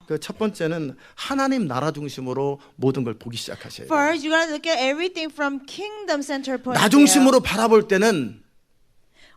그 첫 번째는 하나님 나라 중심으로 모든 걸 보기 시작하셔야 돼요. First, you gotta look at everything from kingdom-centered point 나 of view. 중심으로 바라볼 때는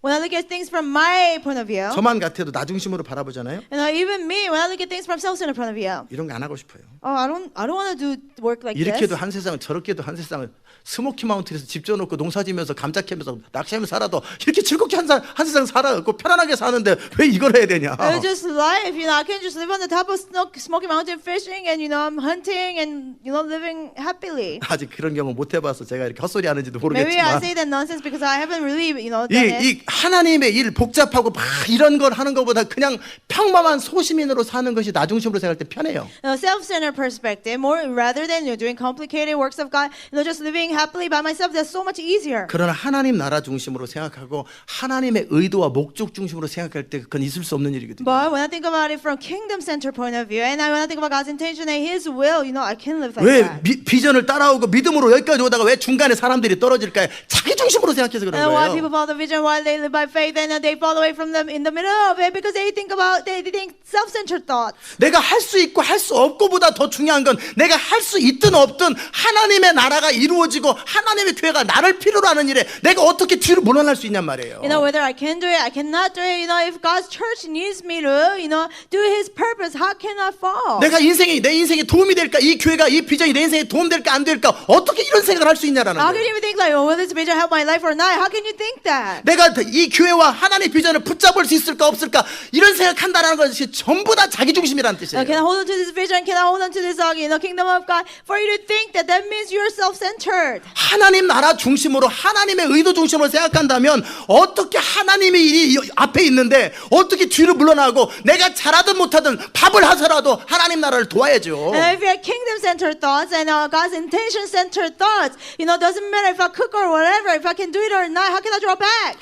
When I look at things from my point of view, 저만 같아도 나 중심으로 바라보잖아요. even me, when I look at things from self-centered point of view, 이런 거 안 하고 싶어요. I don't want to do work like 이렇게도 this. 한 세상을 저렇게도 한 세상을 스모키 마운틴에서 집 지어놓고 농사지면서 감자 캐면서 낚시하면서 살아도 이렇게 즐겁게 한 세상 살아고 편안하게 사는데 왜 이걸 해야 되냐? It's just life, I can just live on the top of Smoky Mountain fishing, and I'm hunting and living happily. 아직 그런 경험 못 해봐서 제가 이렇게 헛소리 하는지도 Maybe I 모르겠지만 say that nonsense because I haven't really done it. 이 하나님의 일 복잡하고 막 이런 걸 하는 것보다 그냥 평범한 소시민으로 사는 것이 나 중심으로 생각할 때 편해요. Self-centered perspective, more rather than doing complicated works of God, just living happily by myself, that's so much easier. 그러나 하나님 나라 중심으로 생각하고 하나님의 의도와 목적 중심으로 생각할 때 그건 있을 수 없는 일이거든요. But when I think about it from kingdom-centered point of view, and when I think about God's intention and His will, I can live like 왜 that. 비전을 따라오고 믿음으로 여기까지 오다가 왜 중간에 사람들이 떨어질까요? 자기 중심으로 생각해서 그런 And why people 거예요. follow the vision, why they live by faith, and they fall away from them in the middle of it because they think self-centered thoughts. 내가 할 수 있고 할 수 없고보다 더 중요한 건 내가 할 수 있든 없든 하나님의 나라가 이루어지고 하나님의 교회가 나를 필요로 하는 일에 내가 어떻게 뒤로 물러날 수 있냔 말이에요. Whether I can do it, I cannot do it. If God's church needs me to, do His purpose, how can I fall? 내가 내 인생에 도움이 될까? 이 교회가 이 비전이 내 인생에 도움 될까 안 될까? 어떻게 이런 생각을 할 수 있냐라는 How can 거예요. you think like, will this vision help my life or not? How can you think that? 내가 이 교회와 하나님의 비전을 붙잡을 수 있을까 없을까? 이런 생각한다는 것이 전부 다 자기 중심이라는 뜻이에요. Can I hold on to this vision? Can I hold on to this kingdom of God? For you to think that means you're self-centered. 하나님 나라 중심으로 하나님의 의도 중심으로 생각한다면 어떻게 하나님의 일이 앞에 있는데 어떻게 뒤로 물러나고 내가 잘하든 못하든 밥을 하서라도 하나님 나라를 도와야죠. And if you have kingdom-centered thoughts and God's intention-centered thoughts, doesn't matter if I cook or whatever, if I can do it or not, how can I draw back?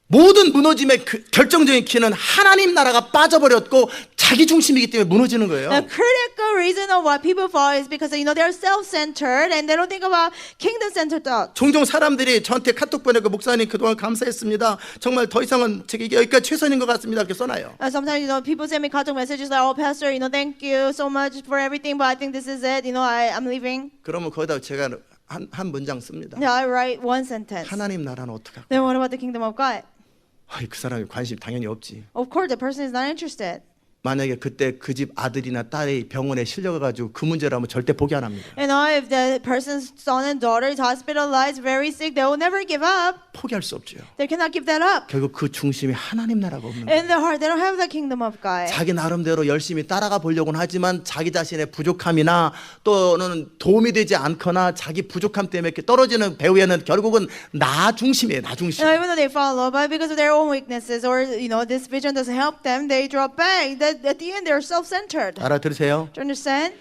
모든 무너짐의 결정적인 키는 하나님 나라가 빠져버렸고 자기 중심이기 때문에 무너지는 거예요. The critical reason of why people fall is because they're self-centered and they don't think about kingdom-centered thoughts. 종종 사람들이 저한테 카톡 보내고 목사님 그동안 감사했습니다. 정말 더 이상은 제게 여기까지 최선인 것 같습니다. 이렇게 써놔요. Sometimes people send me contact messages like, "Oh, Pastor, thank you so much for everything, but I think this is it. I'm leaving." 그러면 거기다 제가 한 문장 씁니다. Yeah, I write one sentence. 하나님 나라는 어떡하고? Then what about the kingdom of God? 그 사람이 관심 당연히 없지. Of course, the person is not interested. 만약에 그때 그 집 아들이나 딸이 병원에 실려가지고 그 문제라면 절대 포기 안 합니다. If the person's son and daughter is hospitalized, very sick, they will never give up. 포기할 수 없죠. They cannot give that up. 결국 그 중심이 하나님 나라가 없는 거예요. In their heart, they don't have the kingdom of God. 자기 나름대로 열심히 따라가 보려고는 하지만 자기 자신의 부족함이나 또는 도움이 되지 않거나 자기 부족함 때문에 이렇게 떨어지는 배후에는 결국은 나 중심이에요. 나 중심. Even though they follow, but because of their own weaknesses or this vision doesn't help them, they draw back. At the end, they're self-centered. 알아들으세요? Do you understand?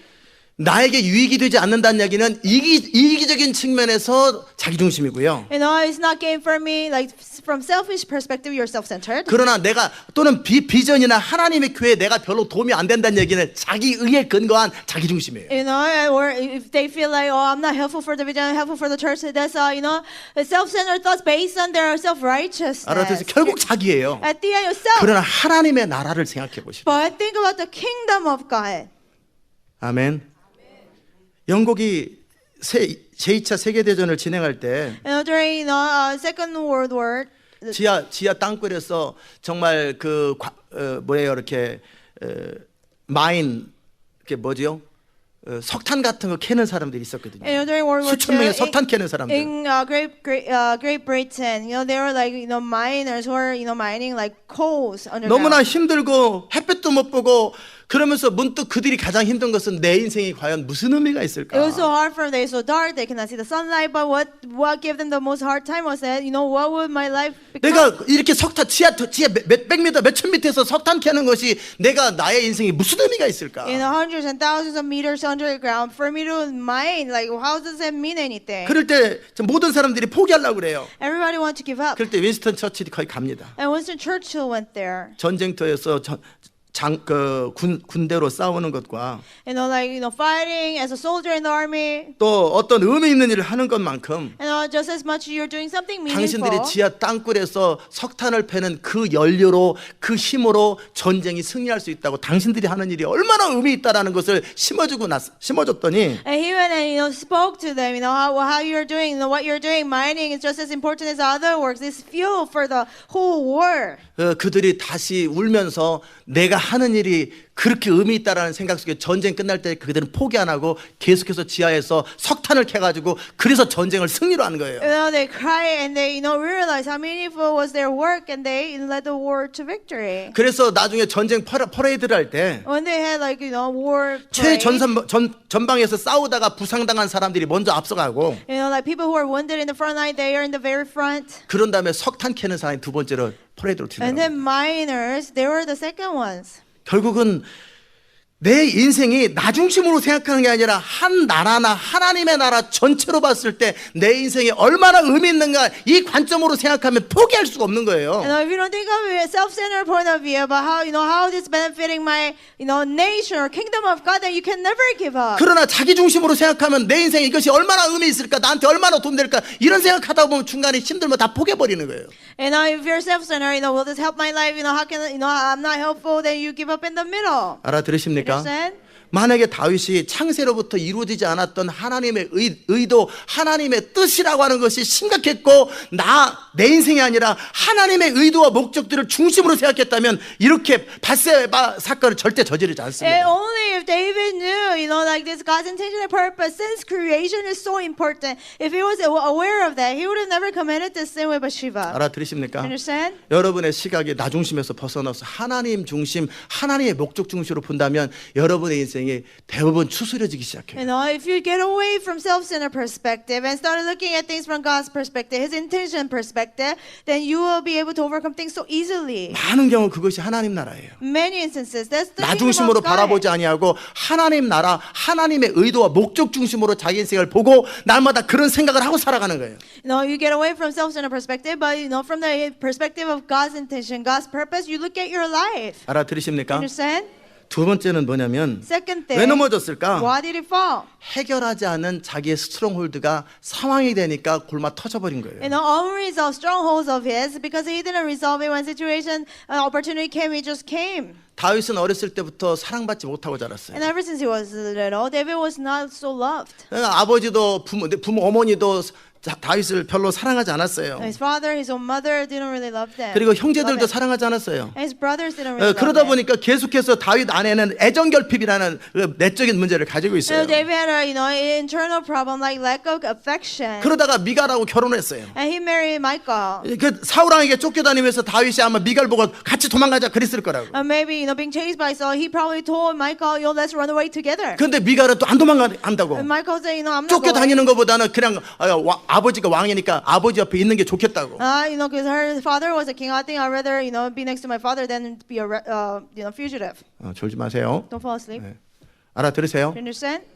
나에게 유익이 되지 않는다는 이야기는 이기적인 측면에서 자기 중심이고요. It's not gain for me. Like from selfish perspective, you're self-centered. 그러나 내가 또는 비전이나 하나님의 교회에 내가 별로 도움이 안 된다는 얘기는 자기 의에 근거한 자기 중심이에요. Or if they feel like, oh, I'm not helpful for the vision, helpful for the church, that's self-centered thoughts based on their self-righteousness. 알아들으세요? 결국 자기예요. At the end, yourself. 그러나 하나님의 나라를 생각해 보십시오. But think about the kingdom of God. 아멘. 영국이 제2차 세계대전을 진행할 때 During Second World War, 지하 땅굴에서 정말 뭐예요 이렇게 마인 이게 뭐지요? 석탄 같은 거 캐는 사람들이 있었거든요. during World War 수천 명의 II, 석탄 캐는 사람들. in Great Britain, they were like miners who are mining like coals underground. 너무나 힘들고 햇볕도 못 보고 그러면서 문득 그들이 가장 힘든 것은 내 인생이 과연 무슨 의미가 있을까? It was so hard for them. They were so dark. They cannot see the sunlight. But what gave them the most hard time was that what would my life become? 내가 이렇게 석탄 지하 몇백 미터 몇천 미터에서 석탄 캐는 것이 내가 나의 인생에 무슨 의미가 있을까? Hundreds and thousands of meters underground for me to mine. Like how does that mean anything? 그럴 때 모든 사람들이 포기하려고 그래요. Everybody wanted to give up. 그럴 때 윈스턴 처칠이 거기 갑니다. And Winston Churchill went there. 전쟁터에서 군대로 싸우는 것과 fighting as a soldier in the army. 또 어떤 의미 있는 일을 하는 것만큼 Just as much you're doing something 당신들이 meaningful. 지하 땅굴에서 석탄을 패는 그 연료로 그 힘으로 전쟁이 승리할 수 있다고 당신들이 하는 일이 얼마나 의미 있다라는 것을 심어줬더니 And he went and spoke to them. How you're doing, what you're doing. Mining is just as important as other works. It's fuel for the whole war. 그들이 다시 울면서 내가 하는 일이 그렇게 의미 있다라는 생각 속에 전쟁 끝날 때 그들은 포기 안 하고 계속해서 지하에서 석탄을 캐가지고 그래서 전쟁을 승리로 하는 거예요. They cry and they realize how meaningful was their work and they led the war to victory. 그래서 나중에 전쟁 퍼레이드를 할 때 When they had war parade, 전방에서 싸우다가 부상당한 사람들이 먼저 앞서가고 people who are wounded in the front line, they are in the very front. 그런 다음에 석탄 캐는 사람이 두 번째로 퍼레이드로 And 들어가요. then miners, they were the second ones. 결국은 내 인생이 나 중심으로 생각하는 게 아니라 한 나라나 하나님의 나라 전체로 봤을 때 내 인생이 얼마나 의미 있는가 이 관점으로 생각하면 포기할 수가 없는 거예요. If you don't think of it self-centered point of view about how this benefiting my nation or kingdom of God, then you can never give up. 그러나 자기 중심으로 생각하면 내 인생에 이것이 얼마나 의미 있을까 나한테 얼마나 돈 될까 이런 생각하다 보면 중간에 힘들면 다 포기해버리는 거예요. And if you're self-centered, will this help my life? How can I'm not helpful? Then you give up in the middle. 알아들으십니까? Understand? 만약에 다윗이 창세로부터 이루어지지 않았던 하나님의 의도, 하나님의 뜻이라고 하는 것이 심각했고 내 인생이 아니라 하나님의 의도와 목적들을 중심으로 생각했다면 이렇게 밧세바 사건을 절대 저지르지 And 않습니다. only if David knew, this God's intention and purpose, since creation is so important, if he was aware of that, he would have never committed this sin with Bathsheba. 알아들으십니까? Understand? 여러분의 시각이 나 중심에서 벗어나서 하나님 중심, 하나님의 목적 중심으로 본다면 여러분의 인생이 대부분 추스려지기 시작해요. If you get away from self-centered perspective and start looking at things from God's perspective, His intention perspective, then you will be able to overcome things so easily. 많은 경우 그것이 하나님 나라예요. Many instances, that's the 나 kingdom 중심으로 of God. 바라보지 아니하고 하나님 나라, 하나님의 의도와 목적 중심으로 자기 인생을 보고 날마다 그런 생각을 하고 살아가는 거예요. You get away from self-centered perspective, but from the perspective of God's intention, God's purpose, you look at your life. 알아들으십니까? Understand? 두 번째는 뭐냐면 Second 왜 thing, 넘어졌을까? why did it fall? 해결하지 않은 자기의 스트롱홀드가 상황이 되니까 골마 터져버린 거예요. Unresolved strongholds of his, because he didn't resolve it when situation, opportunity came, it just came. 다윗은 어렸을 때부터 사랑받지 못하고 자랐어요. And ever since he was little, David was not so loved. 아버지도 부모 어머니도 다윗을 별로 사랑하지 않았어요. His father, his own mother didn't really love them. 그리고 형제들도 Love it. 사랑하지 않았어요. And his brothers didn't really 그러다 love them. 보니까 계속해서 다윗 안에는 애정결핍이라는 내적인 문제를 가지고 있어요. David had an internal problem like lack of affection. 그러다가 미갈하고 결혼했어요. And he married Michal. 그 사울 왕에게 쫓겨다니면서 다윗이 아마 미갈 보고 같이 도망가자 그랬을 거라고. Maybe being chased by Saul, he probably told Michal, let's run away together. 근데 미갈은 또 안 도망간다고. And Michal said, I'm not going. 쫓겨다니는 것보다는 그냥 아버지가 왕이니까 아버지 옆에 있는 게 좋겠다고. Because her father was a king. I think I'd rather, be next to my father than be a fugitive. 졸지 마세요. Don't fall asleep. 네. 알아들으세요? You understand?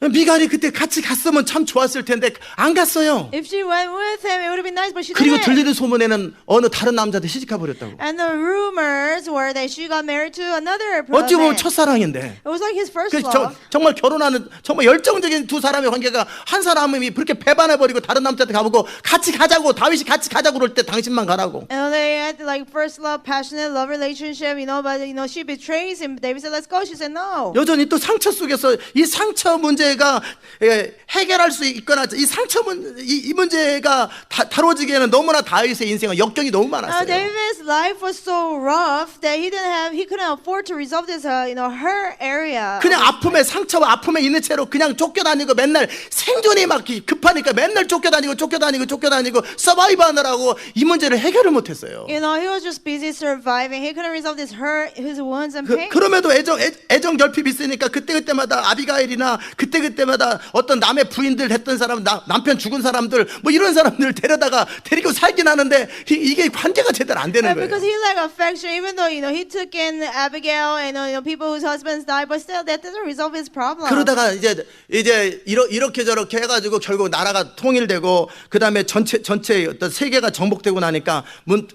미갈이 그때 같이 갔으면 참 좋았을 텐데 안 갔어요. If she went with him, it would have been nice, but she 그리고 didn't. 들리는 소문에는 어느 다른 남자한테 시집가 버렸다고. And the rumors were that she got married to another 어찌 보면 man. 첫사랑인데. It was like his first 그 love. 정말 결혼하는 정말 열정적인 두 사람의 관계가 한 사람이 그렇게 배반해버리고 다른 남자한테 가보고 같이 가자고 다윗이 같이 가자고 그럴 때 당신만 가라고. And they had first love, passionate love relationship, but she betrays him. David said, "Let's go." She said, "No." 여전히 또 상처 속에서 이 상처 문제가 해결할 수 있거나 이 상처 이 문제가 다뤄지기에는 너무나 다윗의 인생은 역경이 너무 많았어요. David's life was so rough that he couldn't afford to resolve this, her area. 그냥 아픔에 상처와 아픔에 있는 채로 그냥 쫓겨다니고 맨날 생존이 막 급하니까 맨날 쫓겨다니고 서바이브 하느라고 이 문제를 해결을 못했어요. He was just busy surviving. He couldn't resolve his wounds and pain. 그럼에도 애정 결핍이 있으니까 그때마다 아비가일이나 그때마다 어떤 남의 부인들 했던 사람, 남편 죽은 사람들 뭐 이런 사람들을 데리고 살긴 하는데 이게 관계가 제대로 안 되는 거예요. Because he lacked affection, even though he took in Abigail and people whose husbands died, but still that doesn't resolve his problem. 그러다가 이제 이렇게 저렇게 해가지고 결국 나라가 통일되고 그 다음에 전체 어떤 세계가 정복되고 나니까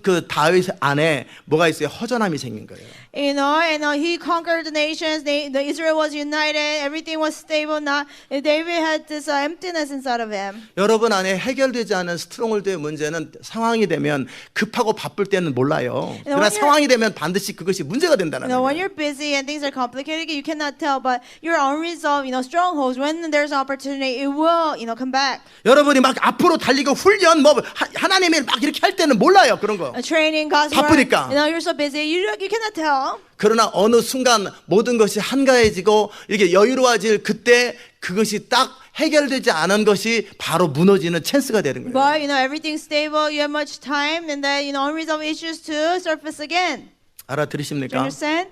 그 다윗 안에 뭐가 있어요? 허전함이 생긴 거예요. You know, and he conquered the nations. The Israel was united. Everything was stable. Now David had this emptiness inside of him. 여러분 안에 해결되지 않은 스트롱홀드의 문제는 상황이 되면 급하고 바쁠 때는 몰라요. 그러나 when you're- 상황이 되면 반드시 그것이 문제가 된다는 You know, when 거예요. you're busy and things are complicated, you cannot tell. But your unresolved, strongholds. When there's an opportunity, it will, come back. 여러분이 막 앞으로 달리고 훈련 뭐 하나님이 막 이렇게 할 때는 몰라요. 그런 거. Training, God's 바쁘니까. word. You're so busy. You cannot tell. 그러나 어느 순간 모든 것이 한가해지고 이렇게 여유로워질 그때 그것이 딱 해결되지 않은 것이 바로 무너지는 찬스가 되는 거예요. But everything's stable. You have much time, and then unresolved issues to surface again. Do you 알아들으십니까? understand?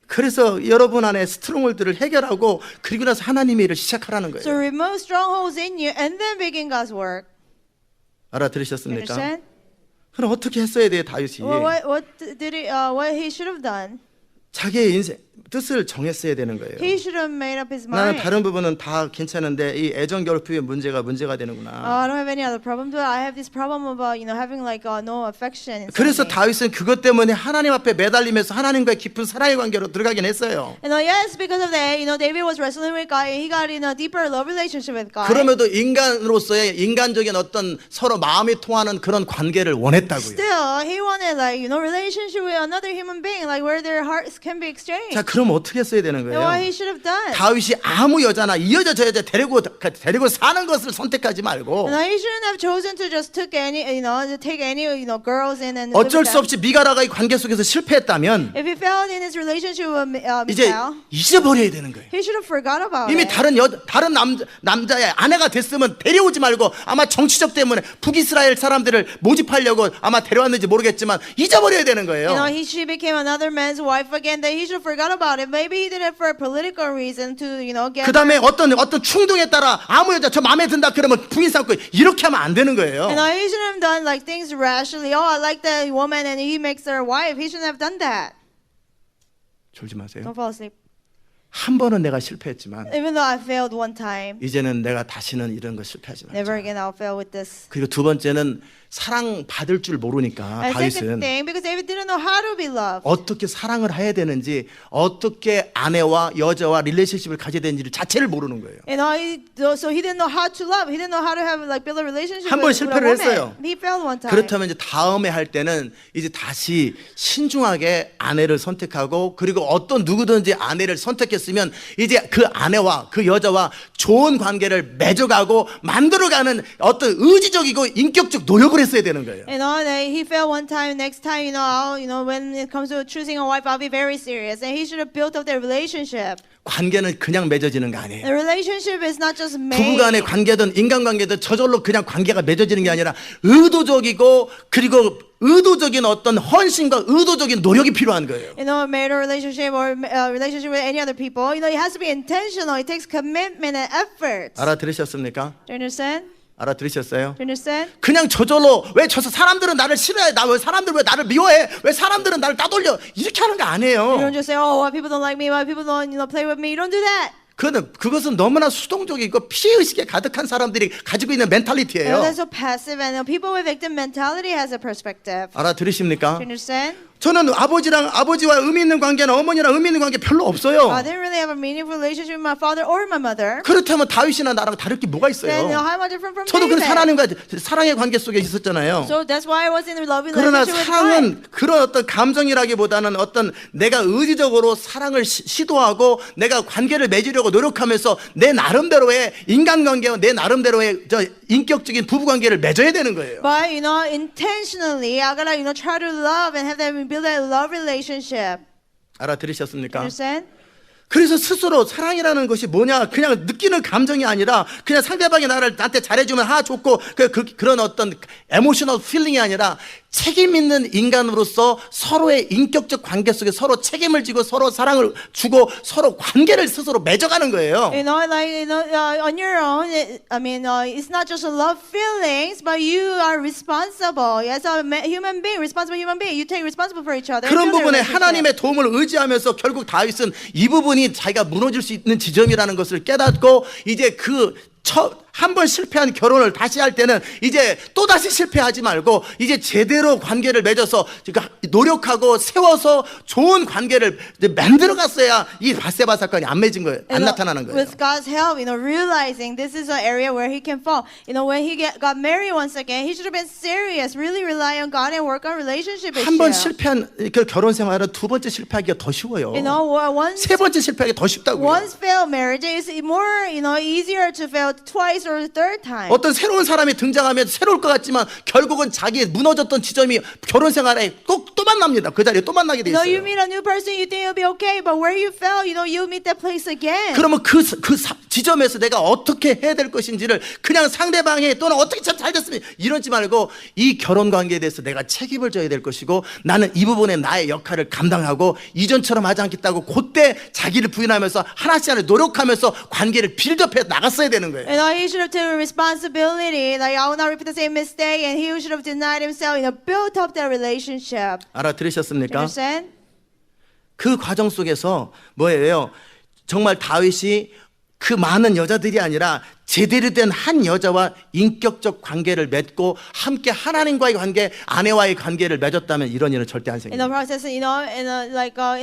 그래서 여러분 안에 스트롱홀드를 해결하고 그리고 나서 하나님의 일을 시작하라는 So 거예요. remove strongholds in you, and then begin God's work. Do you 알아들으셨습니까? understand? 그럼 어떻게 했어야 돼요, 다윗이? Well, what he should have done? 자기의 인생 뜻을 정했어야 되는 거예요. He should have made up his 나는 mind. 다른 부분은 다 괜찮은데 이 애정 결핍의 문제가 되는구나. I don't have any other problem, but I have this problem about having like no affection. inside 그래서 me. 다윗은 그것 때문에 하나님 앞에 매달리면서 하나님과의 깊은 사랑의 관계로 들어가긴 했어요. And yes, because of that, David was wrestling with God. He got in a deeper love relationship with God. 그럼에도 인간으로서의 인간적인 어떤 서로 마음이 통하는 그런 관계를 원했다고요. Still, he wanted relationship with another human being, like where their hearts can be exchanged. 자, 그럼 어떻게 했어야 되는 And what 거예요? he should have done. 다윗이 아무 여자나 이 여자 저 여자 데리고 사는 것을 선택하지 말고 And he shouldn't have chosen to just take any, to take any, girls in and live 어쩔 with 수 them. 없이 미가라가 이 관계 속에서 실패했다면 If he failed in his relationship with 이제 Michal, 잊어버려야 되는 거예요. he should have forgot about 이미 it. 다른 남자의 아내가 됐으면 데려오지 말고 아마 정치적 때문에 북이스라엘 사람들을 모집하려고 아마 데려왔는지 모르겠지만 잊어버려야 되는 거예요. She became another man's wife again. That he should have forgot about it. Maybe he did it for a political reason to, get. 그 다음에 어떤 충동에 따라 아무 여자 저 마음에 든다 그러면 부인 삼고 이렇게 하면 안 되는 거예요. And he shouldn't have done like things rashly. Oh, I like that woman, and he makes her wife. He shouldn't have done that. 졸지 마세요. Don't fall asleep. 한 번은 내가 실패했지만 Even though I failed one time, 이제는 내가 다시는 이런 거 실패하지 never 말자. again I'll fail with this. 그리고 두 번째는 사랑 받을 줄 모르니까 And second 다윗은 thing, because David didn't know how to be loved. 어떻게 사랑을 해야 되는지 어떻게 아내와 여자와 릴레이션십을 가져야 되는지를 자체를 모르는 거예요. So he didn't know how to love. He didn't know how to have build a relationship 한 번 with a 실패를 woman. 했어요. He failed one time. 그렇다면 이제 다음에 할 때는 이제 다시 신중하게 아내를 선택하고 그리고 어떤 누구든지 아내를 선택했으면 이제 그 아내와 그 여자와 좋은 관계를 맺어가고 만들어가는 어떤 의지적이고 인격적 노력을 했어야 되는 거예요. That he failed one time. Next time, when it comes to choosing a wife, I'll be very serious. And he should have built up their relationship. 관계는 그냥 맺어지는 거 The 아니에요. relationship is not just made. 부부간의 관계든 인간관계든 저절로 그냥 관계가 맺어지는 게 아니라 의도적이고 그리고 의도적인 어떤 헌신과 의도적인 노력이 필요한 거예요. Marital relationship or relationship with any other people, it has to be intentional. It takes commitment and effort. 알아들으셨습니까? Do you understand? 알아들으셨어요? Do you understand? 그냥 저절로 왜 저 사람들은 나를 싫어해? 왜 사람들 왜 나를 미워해? 왜 사람들은 나를 따돌려? 이렇게 하는 거 You 아니에요. don't just say, oh, why people don't like me, why people don't play with me. You don't do that. 그것은 너무나 수동적이고 피해의식에 가득한 사람들이 가지고 있는 멘탈리티예요. That's so passive, and people with victim mentality has a perspective. 알아들으십니까? Do you understand? 저는 아버지와 의미 있는 관계나 어머니랑 의미 있는 관계 별로 없어요. I didn't really have a meaningful relationship with my father or my mother. 그렇다면 다윗이나 나랑 다를 게 뭐가 Then 있어요? how am I different from 저도 그 David? 하나님과 사랑의 관계 속에 있었잖아요. So that's why I was in a loving 그러나 relationship with God. 사랑은 그런 어떤 감정이라기보다는 어떤 내가 의지적으로 사랑을 시도하고 내가 관계를 맺으려고 노력하면서 내 나름대로의 인간관계와 내 나름대로의 저 인격적인 부부관계를 맺어야 되는 거예요. But intentionally, I gotta try to love and have them build that love relationship. 알아들으셨습니까? Understand? 그래서 스스로 사랑이라는 것이 뭐냐 그냥 느끼는 감정이 아니라 그냥 상대방이 나한테 잘해주면 좋고 그런 어떤 에모셔널 필링이 아니라 책임 있는 인간으로서 서로의 인격적 관계 속에 서로 책임을 지고 서로 사랑을 주고 서로 관계를 스스로 맺어가는 거예요. On your own, it's not just a love feelings, but you are responsible as a human being, responsible human being. You take responsible for each other. 그런 and build a 부분에 relationship. 하나님의 도움을 의지하면서 결국 다윗은 이 부분이 자기가 무너질 수 있는 지점이라는 것을 깨닫고 이제 그 한 번 실패한 결혼을 다시 할 때는 이제 또 다시 실패하지 말고 이제 제대로 관계를 맺어서 노력하고 세워서 좋은 관계를 이제 만들어 갔어야 이 바세바 사건이 안 맺은 거예요. 안 나타나는 거예요. With God's help, realizing this is an area where he can fall. When he got married once again, he should have been serious, really rely on God and work on relationship 한 번 issues. 실패한 그 결혼 생활은 두 번째 실패하기가 더 쉬워요. Once 세 번째 실패하기 더 쉽다고요. once failed marriage is more, easier to fail twice or third time. 어떤 새로운 사람이 등장하면 새로울 것 같지만 결국은 자기의 무너졌던 지점이 결혼 생활에 꼭 또 만납니다. 그 자리에 또 만나게 돼 You 있어요. meet a new person, you think it'll be okay, but where you fell, you meet that place again. 그러면 그 지점에서 내가 어떻게 해야 될 것인지를 그냥 상대방이 또는 어떻게 참 잘 됐으면 이러지 말고 이 결혼 관계에 대해서 내가 책임을 져야 될 것이고 나는 이 부분에 나의 역할을 감당하고 이전처럼 하지 않겠다고 그때 자기를 부인하면서 하나씩 하나 노력하면서 관계를 빌드업해 나갔어야 되는 거예요. He should have taken responsibility. Like, I will not repeat the same mistake, and he should have denied himself. Built up that relationship. 알아들으셨습니까? Understand? 그 과정 속에서 뭐예요? 정말 다윗이 그 많은 여자들이 아니라 제대로 된 한 여자와 인격적 관계를 맺고 함께 하나님과의 관계, 아내와의 관계를 맺었다면 이런 일은 절대 안 In the 생깁니다. process,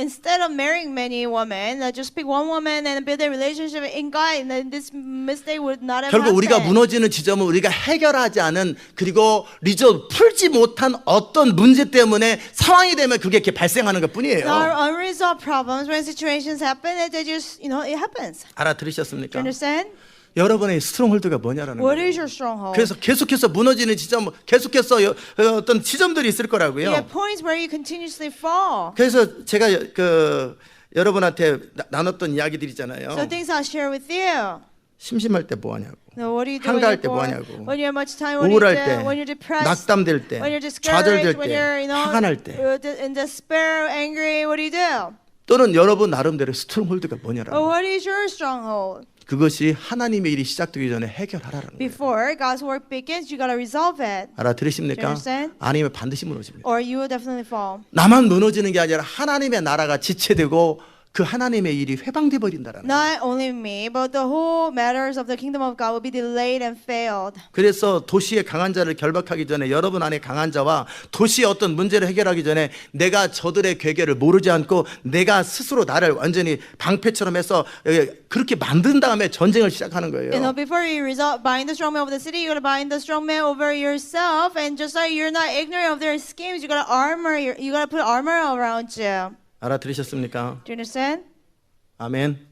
instead of marrying many women, just pick one woman and build a relationship in God, and then this mistake would not have 결국 우리가 happened. 무너지는 지점은 우리가 해결하지 않은 그리고 풀지 못한 어떤 문제 때문에 상황이 되면 그게 이렇게 발생하는 것 뿐이에요. Our unresolved problems, when situations happen, it just, it happens. Do 알아들으셨습니까? you understand? 여러분의 스트롱홀드가 뭐냐라는 What 거예요. is your stronghold? 그래서 계속해서 무너지는 지점, 계속해서 어떤 지점들이 있을 You 거라고요. have points where you continuously fall. 그래서 제가 여러분한테 나눴던 이야기들이잖아요. So things I'll share with you. 심심할 때 뭐 하냐고. No, what do you do when 한가할 you're 때 뭐 bored? 하냐고. When you have much time, what do you 우울할 do? 때, When you're depressed, 낙담될 때, when you're 좌절될 discouraged, when 때, you're, 화가 날 때. in despair, angry, what do you do? 또는 여러분 나름대로 스트롱홀드가 뭐냐라고. What is your stronghold? 그것이 하나님의 일이 시작되기 전에 해결하라는 거예요. Before God's work begins, you gotta resolve it, 알아들으십니까? understand? 아니면 반드시 무너집니다. or you will definitely fall. 나만 무너지는 게 아니라 하나님의 나라가 지체되고 그 하나님의 일이 회방돼 버린다라는 거예요. Not only me, but the whole matters of the kingdom of God will be delayed and failed. 그래서 도시의 강한 자를 결박하기 전에 여러분 안에 강한 자와 도시의 어떤 문제를 해결하기 전에 내가 저들의 괴계를 모르지 않고 내가 스스로 나를 완전히 방패처럼 해서 그렇게 만든 다음에 전쟁을 시작하는 거예요. Before you bind the strong man over the city, you gotta bind the strong man over yourself. And just like you're not ignorant of their schemes, you gotta put armor around you. 알아들으셨습니까? Do you understand? 아멘.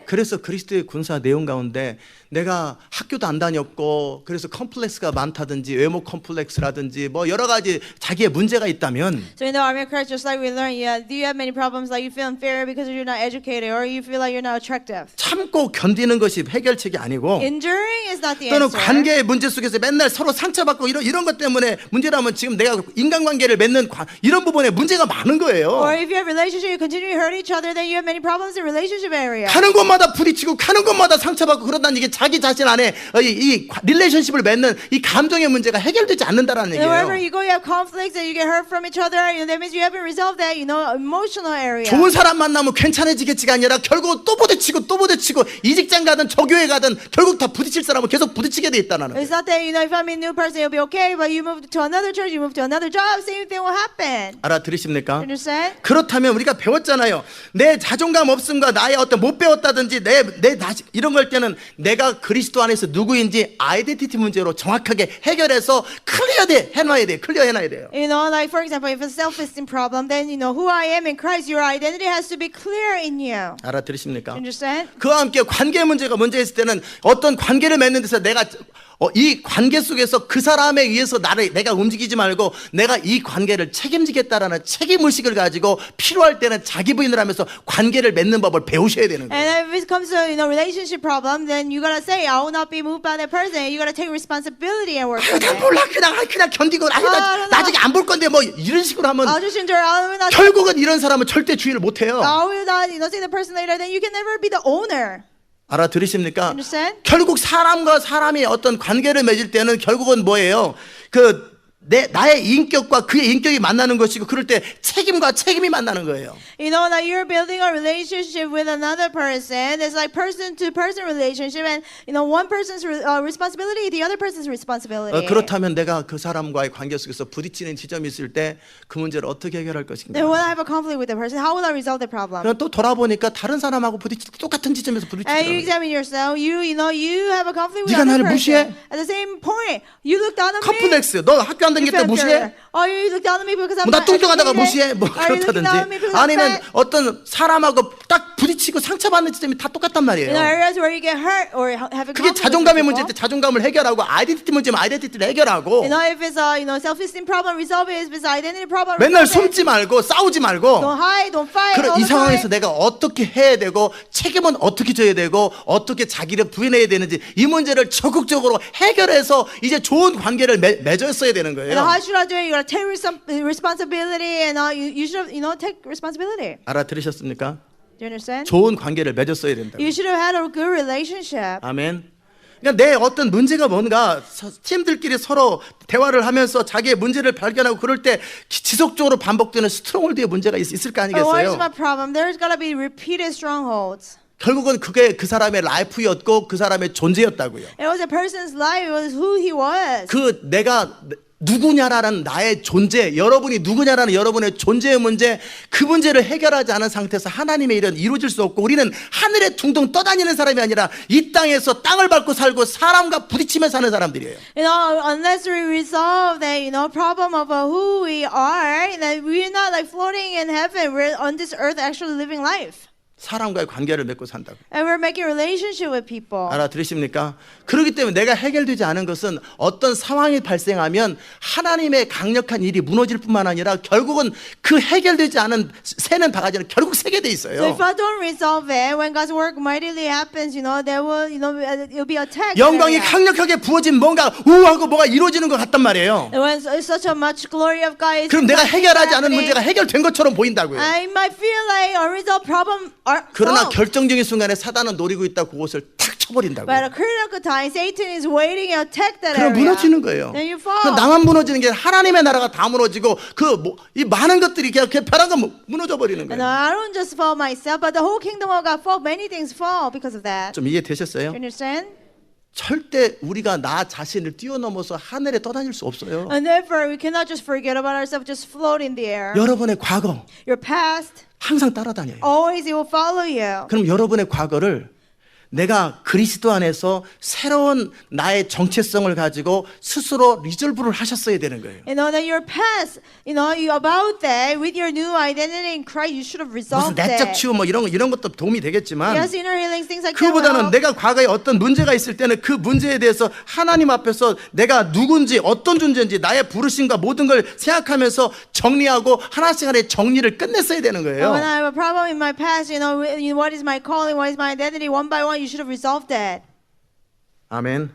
그래서 그리스도의 군사 내용 가운데 내가 학교도 안 다녔고 그래서 컴플렉스가 많다든지 외모 컴플렉스라든지 뭐 여러 가지 자기의 문제가 있다면 So in the army of Christ, just like we learned, do you have many problems like you feel inferior because you're not educated or you feel like you're not attractive? 참고 견디는 것이 해결책이 아니고 Enduring is not the 또는 answer. 관계의 문제 속에서 맨날 서로 상처받고 이런 것 때문에 문제라면 지금 내가 인간관계를 맺는 이런 부분에 문제가 많은 거예요. Or if you have relationship, you continue to hurt each other, then you have many problems in relationship area. 가는 곳마다 부딪히고 가는 곳마다 상처받고 그러다니 이게 자기 자신 안에 이 릴레이션십을 맺는 이 감정의 문제가 해결되지 않는다라는 Wherever 얘기예요. you go, you have conflicts and you get hurt from each other. That means you haven't resolved that, emotional area. 좋은 사람 만나면 괜찮아지겠지가 아니라 결국 또 부딪히고 이 직장 가든 저 교회 가든 결국 다 부딪힐 사람은 계속 부딪히게 돼 있다는 거예요. It's not that, if I meet a new person, it'll be okay, but you move to another church, you move to another job, same thing will happen. 알아들으십니까? Understand? 그렇다면 우리가 배웠잖아요. 내 자존감 없음과 나의 어떤 못 배웠다든지 이런 걸 때는 내가 그리스도 안에서 누구인지 아이덴티티 문제로 정확하게 해결해서 클리어 해놔야 돼요. Like for example, if it's a self-esteem problem, then who I am in Christ, your identity has to be clear in you. 알아들으십니까? Understand? 그와 함께 관계 문제가 문제 있을 때는 어떤 관계를 맺는 데서 내가 이 관계 속에서 그 사람에 의해서 내가 움직이지 말고 내가 이 관계를 책임지겠다라는 책임의식을 가지고 필요할 때는 자기 부인을 하면서 관계를 맺는 법을 배우셔야 되는 거예요. And if it comes to relationship problem, then you gotta say, I will not be moved by that person. You gotta take responsibility and work on 난 it. 몰라 그냥 견디고 나중에 안 볼 건데 뭐 이런 식으로 하면 I'll just endure. I will not. 결국은 이런 사람은 절대 주의를 못 해요. I will not. See the person later. Then you can never be the owner. 알아들으십니까? Understand? 결국 사람과 사람이 어떤 관계를 맺을 때는 결국은 뭐예요? 나의 인격과 그의 인격이 만나는 것이고 그럴 때 책임과 책임이 만나는 거예요. You know that you're building a relationship with another person. It's like person-to-person relationship, and you know one person's responsibility, the other person's responsibility. 그렇다면 내가 그 사람과의 관계 속에서 부딪히는 지점이 있을 때 그 문제를 어떻게 해결할 것인가? Then when I have a conflict with the person, how will I resolve the problem? 그럼 또 돌아보니까 다른 사람하고 부딪힐 때 똑같은 지점에서 And you 부딪히더라고요. examine yourself. You know you have a conflict with 네가 another 나를 person. 무시해? At the same point, you look down on me. 컴플렉스. 너 학교 안 다닐 때 무시해? Oh, you look down on me because I'm 나 not 뚱뚱하다가 무시해? educated? 뭐 Are you looking down on me 그렇다든지 because I'm 아니면 fat? 어떤 사람하고 딱 부딪히고 상처받는 지점이 다 똑같단 말이에요. You know, areas where you get hurt or have a 그게 conflict with 자존감의 people. 문제일 때 자존감을 해결하고 아이덴티티 문제면 아이덴티티를 해결하고 You know, if it's a self-esteem problem, resolve it. If it's identity problem, 맨날 resolve it. 숨지 말고 싸우지 말고 Don't hide, don't fight. 그런 all 이 the time. 상황에서 내가 어떻게 해야 되고 책임은 어떻게 져야 되고 어떻게 자기를 부인해야 되는지 이 문제를 적극적으로 해결해서 이제 좋은 관계를 맺었어야 되는 And how 거예요. should I do it? You gotta take responsibility, and you should take responsibility. 알아들으셨습니까? Do you understand? 좋은 관계를 맺었어야 된다. You should have had a good relationship. 아멘. 그러니까 내 어떤 문제가 뭔가 팀들끼리 서로 대화를 하면서 자기의 문제를 발견하고 그럴 때 지속적으로 반복되는 스트롱홀드의 문제가 있을 거 But what is 아니겠어요? my problem? There's gotta be repeated strongholds. 결국은 그게 그 사람의 라이프였고 그 사람의 존재였다고요. It was a person's life. It was who he was. 그 내가 누구냐라는 나의 존재, 여러분이 누구냐라는 여러분의 존재의 문제, 그 문제를 해결하지 않은 상태에서 하나님의 일은 이루어질 수 없고 우리는 하늘에 둥둥 떠다니는 사람이 아니라 이 땅에서 땅을 밟고 살고 사람과 부딪히며 사는 사람들이에요. You know, unless we resolve the problem of who we are, that we're not like floating in heaven. We're on this earth actually living life. 사람과의 관계를 맺고 산다고. And we're making a relationship with people. 알아들으십니까? 그렇기 때문에 내가 해결되지 않은 것은 어떤 상황이 발생하면 하나님의 강력한 일이 무너질 뿐만 아니라 결국은 그 해결되지 않은 새는 바가지는 결국 새게 돼 So 있어요. if I don't resolve it, when God's work mightily happens, there will, it'll be attacked. 영광이 강력하게 부어진 뭔가 우하고 뭐가 이루어지는 것 같단 말이에요. And when such a much glory of God is 그럼 내가 해결하지 않은 happening, 문제가 해결된 것처럼 보인다고요. I might feel like unresolved problem are 그러나 solved. 결정적인 순간에 사단은 노리고 있다 그것을 탁 But 쳐버린다고요. at a critical time, Satan is waiting to attack that 그럼 area. 무너지는 거예요. Then you 그 fall. 나만 무너지는 게 하나님의 나라가 다 무너지고 이 많은 것들이 그냥 벼랑가 무너져 버리는 And 거예요. I don't just fall myself, but the whole kingdom of God fall. Many things fall because of that. 좀 이해되셨어요? You understand? 절대 우리가 나 자신을 뛰어넘어서 하늘에 떠다닐 수 없어요. And therefore, we cannot just forget about ourselves, just float in the air. 여러분의 과거 Your past, 항상 따라다녀요. always it will follow you. 그럼 여러분의 과거를 내가 그리스도 안에서 새로운 나의 정체성을 가지고 스스로 리졸브를 하셨어야 되는 거예요. You know that your past, you about that with your new identity in Christ, you should have 무슨 resolved 내적 that. 치유 뭐 이런 것도 도움이 되겠지만 Yes, inner healing, things like that. 그보다는 will help. 내가 과거에 어떤 문제가 있을 때는 그 문제에 대해서 하나님 앞에서 내가 누군지 어떤 존재인지 나의 부르심과 모든 걸 생각하면서 정리하고 하나씩 하나의 정리를 끝냈어야 되는 But 거예요. when I have a problem in my past, what is my calling, what is my identity, one by one, you should have resolved that. 아멘.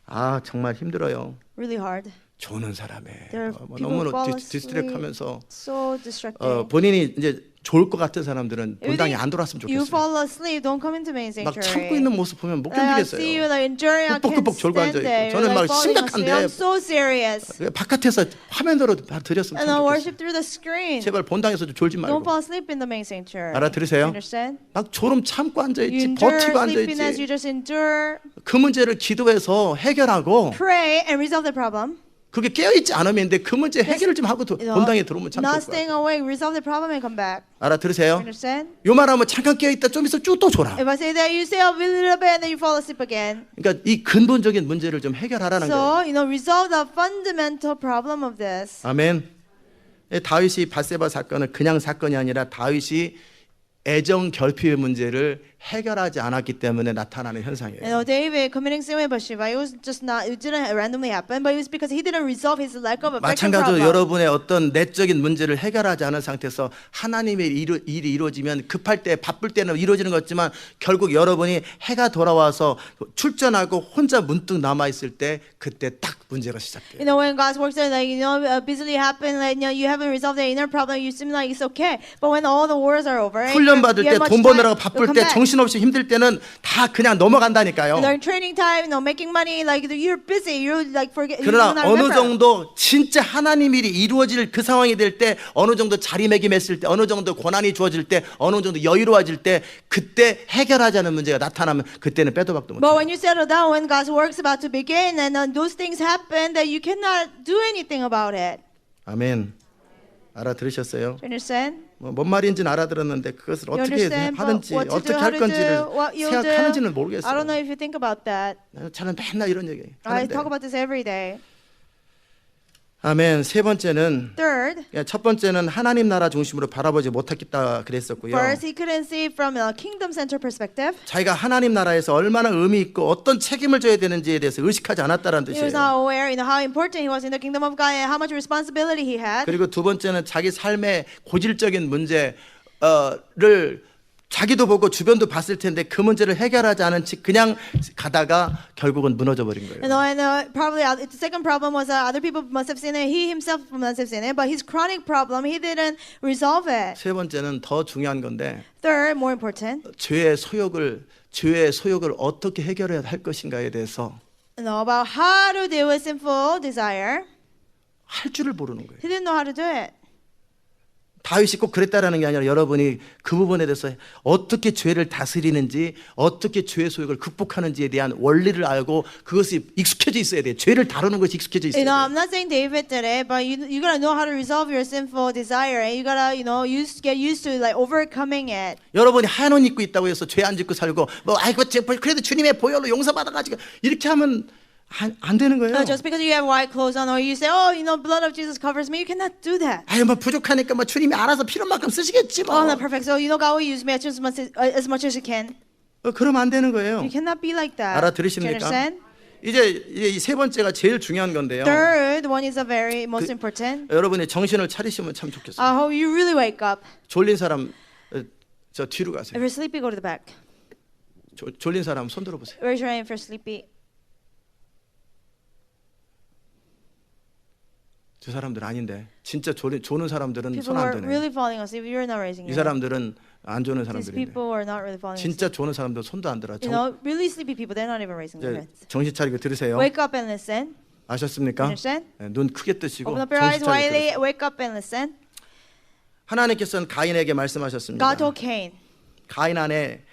아 정말 힘들어요. Really hard. 조는 사람에 There are people 너무 who fall asleep. 디스트랙하면서 So distracting. 본인이 이제 좋을 것 같은 사람들은 If you 본당에 think 안 돌아왔으면 You 좋겠어요. fall asleep, don't come into main 막 sanctuary. 참고 있는 모습 보면 못 I see you 견디겠어요. like enduring, I can't 꾹꾹꾹 졸고 앉아 stand 있고. it. 저는 You're 막 like falling asleep. 심각한데 I'm so serious. 바깥에서 화면으로 드렸으면 And 참 I 좋겠어요. worship through the screen. 제발 본당에서 좀 졸지 Don't 말고. fall asleep in the main sanctuary. 알아들으세요? You understand? 막 졸음 참고 앉아 You 있지, endure 버티고 앉아 sleepiness. You 있지. just endure, 그 문제를 기도해서 해결하고 pray, and resolve the problem. 그게 깨어 있지 않으면 돼. 그 문제 해결을 좀 하고 본당에 들어오면 참 좋을 것 Not 같아요. staying awake, resolve the problem and come back. 알아들으세요? You understand? 요 말하면 잠깐 깨어 있다 좀 있어 쭉 또 졸아. If I say that, you stay up a little bit and then you fall asleep again. 그러니까 이 근본적인 문제를 좀 해결하라는 거예요. So, resolve the fundamental problem of this. 아멘. 다윗이 밧세바 사건은 그냥 사건이 아니라 다윗이 애정 결핍의 문제를 해결하지 않았기 때문에 나타나는 현상이에요. David committing sin with Bathsheba, it didn't randomly happen, but it was because he didn't resolve his lack of affection 마찬가지로 problem. 여러분의 어떤 내적인 문제를 해결하지 않은 상태에서 하나님의 일이 이루어지면 급할 때 바쁠 때는 이루어지는 것 같지만 결국 여러분이 해가 돌아와서 출전하고 혼자 문득 남아 있을 때 그때 딱 문제가 시작돼요. When God's works are busily happen, you haven't resolved the inner problem, you seem like it's okay. But when all the wars are over, 훈련 받을 때 돈 버느라고 바쁠 때 정신 정신없이 힘들 때는 다 그냥 넘어간다니까요. During training time, making money, like you're busy, you're like forget. You do 그러나 not 어느 remember. 정도 진짜 하나님 일이 이루어질 그 상황이 될 때, 어느 정도 자리매김했을 때, 어느 정도 고난이 주어질 때, 어느 정도 여유로워질 때, 그때 해결하지 않은 문제가 나타나면 그때는 빼도 박도 But 못해요. when you settle down, when God's work's about to begin, and those things happen, that you cannot do anything about it. 아멘. 알아들으셨어요? Do you understand? 뭔 말인지는 알아들었는데 그것을 You 어떻게 understand? But 하는지 what to 어떻게 do, how 할 to 건지를 do, what you'll do. 생각하는지는 I don't 모르겠어요. know if you think about that. 저는 맨날 이런 얘기 I 하는데. talk about this every day. 아멘. 세 번째는, Third, 첫 번째는 하나님 나라 중심으로 바라보지 못했다 그랬었고요. first, he couldn't see from a kingdom-centered perspective. 자기가 하나님 나라에서 얼마나 의미 있고 어떤 책임을 져야 되는지에 대해서 의식하지 않았다는 He was 뜻이에요. not aware, how important he was in the kingdom of God and how much responsibility he had. 그리고 두 번째는 자기 삶의 고질적인 문제를 자기도 보고 주변도 봤을 텐데 그 문제를 해결하지 않은 채 그냥 가다가 결국은 무너져 버린 거예요. Probably the second problem was other people must have seen it. He himself must have seen it, but his chronic problem, he didn't resolve it. 세 번째는 더 중요한 건데, Third, more important, 죄의 소욕을 어떻게 해결해야 할 것인가에 대해서 about how to deal with sinful desire. 할 줄을 모르는 거예요. He didn't know how to do it. 다윗이 꼭 그랬다라는 게 아니라 여러분이 그 부분에 대해서 어떻게 죄를 다스리는지, 어떻게 죄의 소욕을 극복하는지에 대한 원리를 알고 그것이 익숙해져 있어야 돼요. 죄를 다루는 것이 익숙해져 있어야 돼요. I'm not saying David did it, but you gotta know how to resolve your sinful desire, and you gotta get used to like overcoming it. 여러분이 한 옷 입고 있다고 해서 죄 안 짓고 살고 그래도 주님의 보혈로 용서받아가지고 이렇게 하면 안 되는 거예요. Just because you have white clothes on, or you say, blood of Jesus covers me, you cannot do that. 부족하니까 주님이 알아서 필요한 만큼 쓰시겠지 I'm not perfect, so God will use me as much as He can. 그러면 안 되는 거예요. You cannot be like that. 알아들으십니까? Do you understand? 이제 이 세 번째가 제일 중요한 건데요. Third one is a very most important. 여러분이 정신을 차리시면 참 좋겠어요. I hope you really wake up. 졸린 사람 저 뒤로 If 가세요. you're sleepy, go to the back. 졸린 사람 손 들어보세요. Raise your hand if you're sleepy. 저 사람들 아닌데 진짜 조는 사람들은 People 손 who 안 are 드네. really falling asleep, you're not raising 이 your hand. 사람들은 안 조는 These 사람들인데 people are not really falling asleep. 진짜 조는 사람들 손도 안 들어. Really sleepy people, they're not even raising their 이제 hands. 정신 차리고 들으세요. Wake up and listen. 아셨습니까? Understand? 네, 눈 크게 뜨시고 Open up your 정신 eyes 차리고 widely. 들으세요. Wake up and listen. 하나님께서는 가인에게 말씀하셨습니다. God told Cain, 가인 안에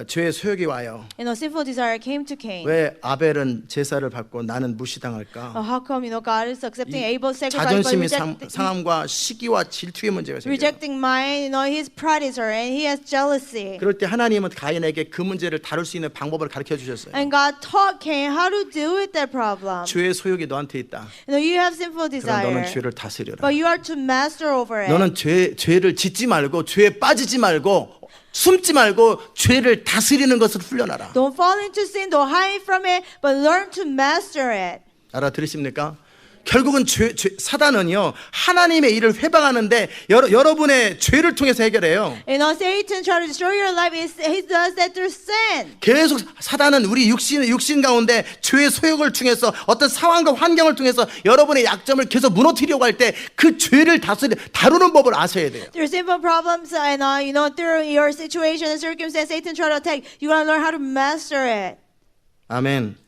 죄의 소욕이 와요. sinful desire came to Cain. 왜 아벨은 제사를 받고 나는 무시당할까? How come God is accepting Abel's sacrifice but 자존심이 상함과 시기와 질투의 문제가 생겨요. rejecting mine? His pride is hurt and he has jealousy. 그럴 때 하나님은 가인에게 그 문제를 다룰 수 있는 방법을 가르쳐 주셨어요. And God taught Cain how to deal with that problem. 죄의 소욕이 너한테 있다. You have sinful 그럼 너는 desire, 죄를 다스려라. but you are to master over it. 너는 죄를 짓지 말고 죄에 빠지지 말고 숨지 말고 죄를 다스리는 것을 훈련하라. Don't fall into sin, don't hide from it, but learn to master it. 알아들으십니까? 결국은 사단은요 하나님의 일을 회방하는데 여러분의 죄를 통해서 해결해요. Satan tries to destroy your life. He does that through sin. 계속 사단은 우리 육신 가운데 죄의 소욕을 통해서 어떤 상황과 환경을 통해서 여러분의 약점을 계속 무너뜨리려고 할 때 그 죄를 다루는 법을 아셔야 돼요. Through simple problems and through your situation and circumstance, Satan tries to attack. You gotta learn how to master it. 아멘.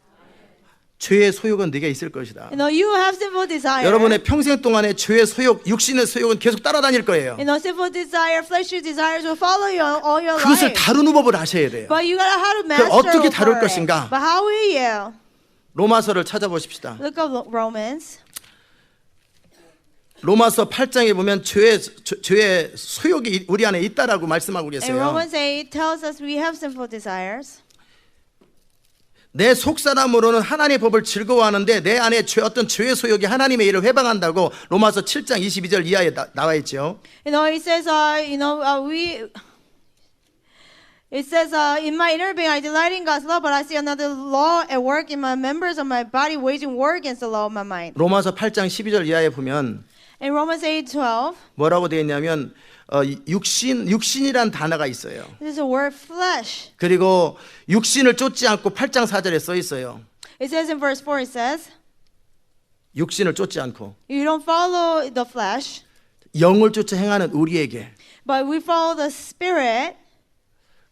죄의 소욕은 네가 있을 것이다. You have sinful desire. 여러분의 평생 동안에 죄의 소욕, 육신의 소욕은 계속 따라다닐 거예요. Sinful desire, fleshly desires will follow you all your 그것을 life. 다루는 법을 아셔야 돼요. But you gotta how to master 어떻게 over 다룰 it. 것인가? But how will you? 로마서를 찾아보십시다. Look up Romans. 로마서 8장에 보면 죄의 소욕이 우리 안에 있다라고 말씀하고 In 계세요. Romans 8 tells us we have sinful desires. 내 속사람으로는 하나님의 법을 즐거워하는데 내 안에 어떤 죄의 소욕이 하나님의 일을 회방한다고 로마서 7장 22절 이하에 나와 있죠. It says, It says, in my inner being I delight in God's law, but I see another law at work in my members of my body, waging war against the law of my mind. 로마서 8장 12절 이하에 보면 In Romans 8:12, 뭐라고 되어 있냐면 육신이란 단어가 있어요. this is the word flesh. 그리고 육신을 쫓지 않고 8장 4절에 써 있어요. It says in verse 4, it says, 육신을 쫓지 않고 you don't follow the flesh, 영을 쫓아 행하는 우리에게 but we follow the spirit.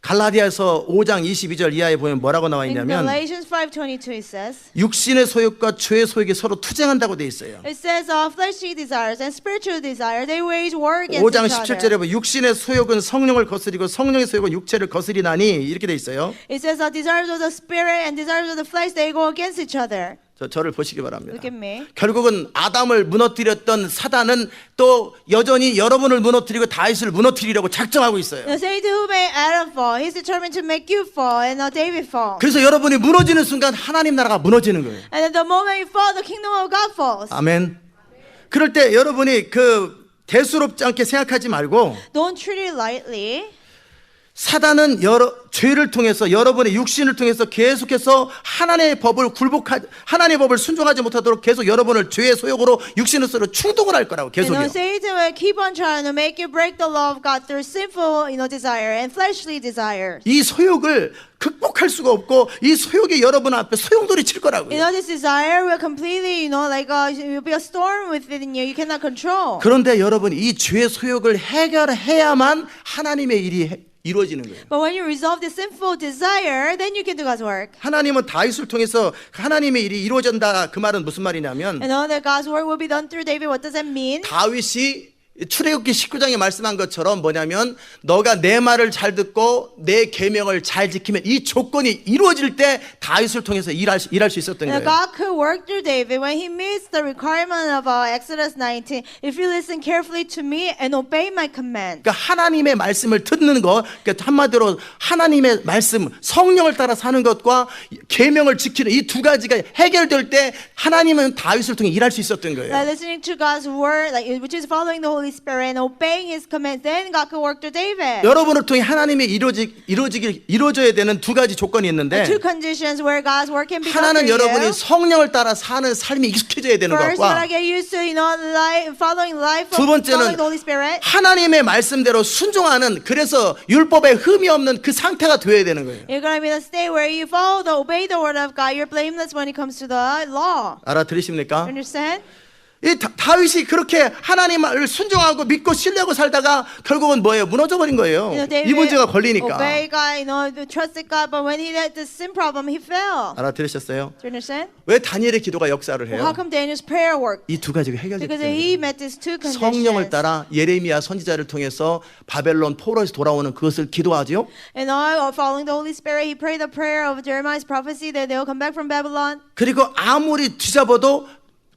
갈라디아서 5장 22절 이하에 보면 뭐라고 나와 In 있냐면 Galatians 5:22 it says, 육신의 소욕과 죄의 소욕이 서로 투쟁한다고 돼 있어요. it says, fleshly desires and spiritual desire, they wage war against 5장 each 17절에 other. 보면 육신의 소욕은 성령을 거스리고 성령의 소욕은 육체를 거스리나니 이렇게 돼 있어요. It says, desires of the spirit and desires of the flesh, they go against each other. 저를 보시기 바랍니다. Look at me. 결국은 아담을 무너뜨렸던 사단은 또 여전히 여러분을 무너뜨리고 다윗을 무너뜨리려고 작정하고 있어요. The Satan who made Adam fall, he's determined to make you fall and David fall. 그래서 여러분이 무너지는 순간 하나님 나라가 무너지는 거예요. And at the moment you fall, the kingdom of God falls. 아멘. 그럴 때 여러분이 그 대수롭지 않게 생각하지 말고 Don't treat it lightly. 사단은 죄를 통해서 여러분의 육신을 통해서 계속해서 하나님의 법을 하나님의 법을 순종하지 못하도록 계속 여러분을 죄의 소욕으로 육신의 소욕으로 충동을 할 거라고 You 계속요. know, Satan will keep on trying to make you break the law of God through sinful, desire and fleshly desires. 이 소욕을 극복할 수가 없고 이 소욕이 여러분 앞에 소용돌이 칠 거라고요. This desire will completely, it will be a storm within you. You cannot control. 그런데 여러분이 이 죄의 소욕을 해결해야만 하나님의 일이 이루어지는 거예요. But when you resolve the sinful desire, then you can do God's work. 하나님은 다윗을 통해서 하나님의 일이 이루어진다 그 말은 무슨 말이냐면 And all that God's work will be done through David. What does that mean? 다윗이 출애굽기 19장에 말씀한 것처럼 뭐냐면 너가 내 말을 잘 듣고 내 계명을 잘 지키면 이 조건이 이루어질 때 다윗을 통해서 일할 수 있었던 And 거예요. God could work through David when he meets the requirement of Exodus 19. If you listen carefully to me and obey my command. 그러니까 하나님의 말씀을 듣는 것, 그러니까 한마디로 하나님의 말씀, 성령을 따라 사는 것과 계명을 지키는 이 두 가지가 해결될 때 하나님은 다윗을 통해 일할 수 있었던 거예요. Listening to God's word, which is following the Holy Spirit and obeying His commands, then God could work through David. 여러분을 통해 하나님의 이루어져야 되는 두 가지 조건이 있는데 Two conditions where God's work can be done 하나는 through 여러분이 you. 성령을 따라 사는 삶이 익숙해져야 되는 First, when 것과 I get used to following life 두 of 번째는 following the Holy Spirit. 하나님의 말씀대로 순종하는 그래서 율법에 흠이 없는 그 상태가 되어야 되는 거예요. You're gonna be in a state where you obey the word of God. You're blameless when it comes to the law. 알아들으십니까? Understand? 이 다윗이 그렇게 하나님을 순종하고 믿고 신뢰하고 살다가 결국은 뭐예요? 무너져 버린 거예요. 이 문제가 걸리니까. Obey God, trusted God, but when he had the sin problem, he fell. 알아들으셨어요? Do you understand? 왜 다니엘의 기도가 역사를 Well, how 해요? come Daniel's prayer worked? 이 두 가지가 해결됐기 Because 때문에. he met these two conditions. 성령을 따라 예레미야 선지자를 통해서 바벨론 포로에서 돌아오는 그것을 기도하죠. And now, following the Holy Spirit, he prayed the prayer of Jeremiah's prophecy that they will come back from Babylon. 그리고 아무리 뒤잡아도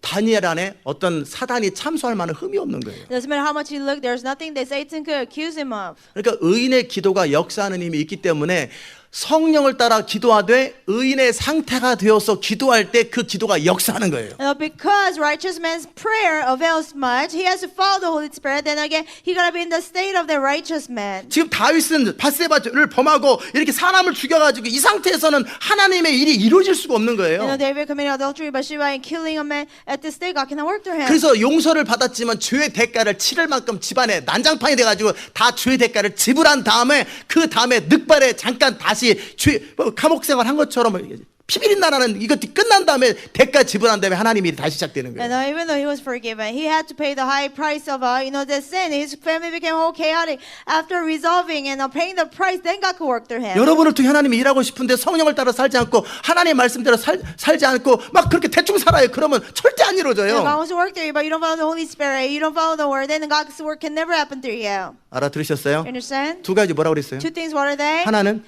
다니엘 안에 어떤 사단이 참소할 만한 흠이 없는 거예요. Doesn't matter how much he looked, there's nothing that Satan could accuse him of. 그러니까 의인의 기도가 역사하는 힘이 있기 때문에 성령을 따라 기도하되 의인의 상태가 되어서 기도할 때 그 기도가 역사하는 거예요. Because righteous man's prayer avails much, he has to follow the Holy Spirit. Then again, he gotta be in the state of the righteous man. 지금 다윗은 바세바를 범하고 이렇게 사람을 죽여가지고 이 상태에서는 하나님의 일이 이루어질 수가 없는 거예요. David committing adultery by Bathsheba and killing a man. At this state, God cannot work through him. 그래서 용서를 받았지만 죄의 대가를 치를 만큼 집안에 난장판이 돼가지고 다 죄의 대가를 지불한 다음에 그 다음에 늑발에 잠깐 다시 감옥 생활한 것처럼 피비린 나라는 이것이 끝난 다음에 대가 지불한 다음에 하나님이 다시 시작되는 And 거예요. even though he was forgiven, he had to pay the high price of the sin. His family became all chaotic. After resolving and paying the price, then God could work through him. 여러분을 통해 하나님이 일하고 싶은데 성령을 따라 살지 않고 하나님의 말씀대로 살지 않고 막 그렇게 대충 살아요. 그러면 절대 안 God 이루어져요. wants to work through you, but you don't follow the Holy Spirit. You don't follow the word. Then God's work can never happen through you. 알아들으셨어요? You understand? 두 가지 뭐라고 그랬어요? Two things. What are they? 하나는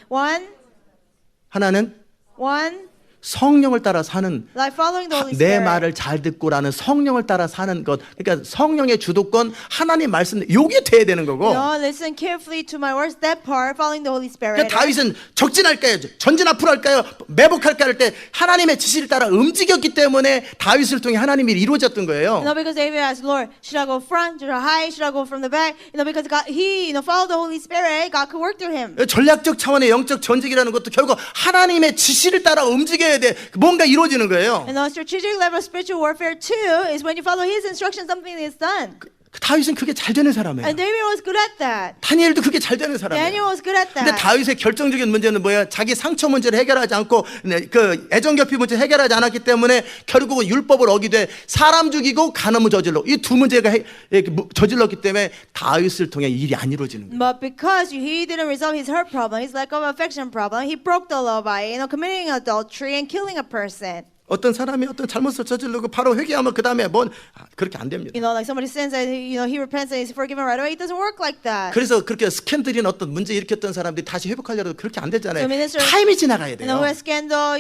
One, 성령을 따라 사는 like following the Holy 내 Spirit. 말을 잘 듣고라는 성령을 따라 사는 것. 그러니까 성령의 주도권 하나님 말씀 요게 돼야 되는 거고. Listen carefully to my words. That part, following the Holy Spirit. 그러니까 다윗은 적진할까요? 전진 앞으로 할까요? 매복할까요? 할 때 하나님의 지시를 따라 움직였기 때문에 다윗을 통해 하나님이 이루어졌던 거예요. Because David asked, Lord, should I go front? Should I hide? Should I go from the back? Because God, he followed the Holy Spirit. God could work through him. 전략적 차원의 영적 전직이라는 것도 결국 하나님의 지시를 따라 움직여야 돼. 뭔가 이루어지는 거예요. And the strategic level of spiritual warfare too is when you follow His instructions, something is done. 다윗은 그게 잘 되는 사람이에요. And David was good at that. 다니엘도 그게 잘 되는 사람이에요. Daniel was good at 근데 that. 다윗의 결정적인 문제는 뭐야? 자기 상처 문제를 해결하지 않고 그 애정결핍 문제를 해결하지 않았기 때문에 결국은 율법을 어기되 사람 죽이고 간음을 저질러 이 두 문제가 저질렀기 때문에 다윗을 통해 일이 안 이루어지는 거예요. But because he didn't resolve his hurt problem, his lack of affection problem, he broke the law by committing adultery and killing a person. 어떤 사람이 어떤 잘못을 저지르고 바로 회개하면 그 다음에 그렇게 안 됩니다. Like somebody sins and he repents and he's forgiven right away. It doesn't work like that. 그래서 그렇게 스캔들이나 어떤 문제 일으켰던 사람들이 다시 회복하려고 그렇게 안 되잖아요. So minister- 타임이 지나가야 Who 돼요. has scandal,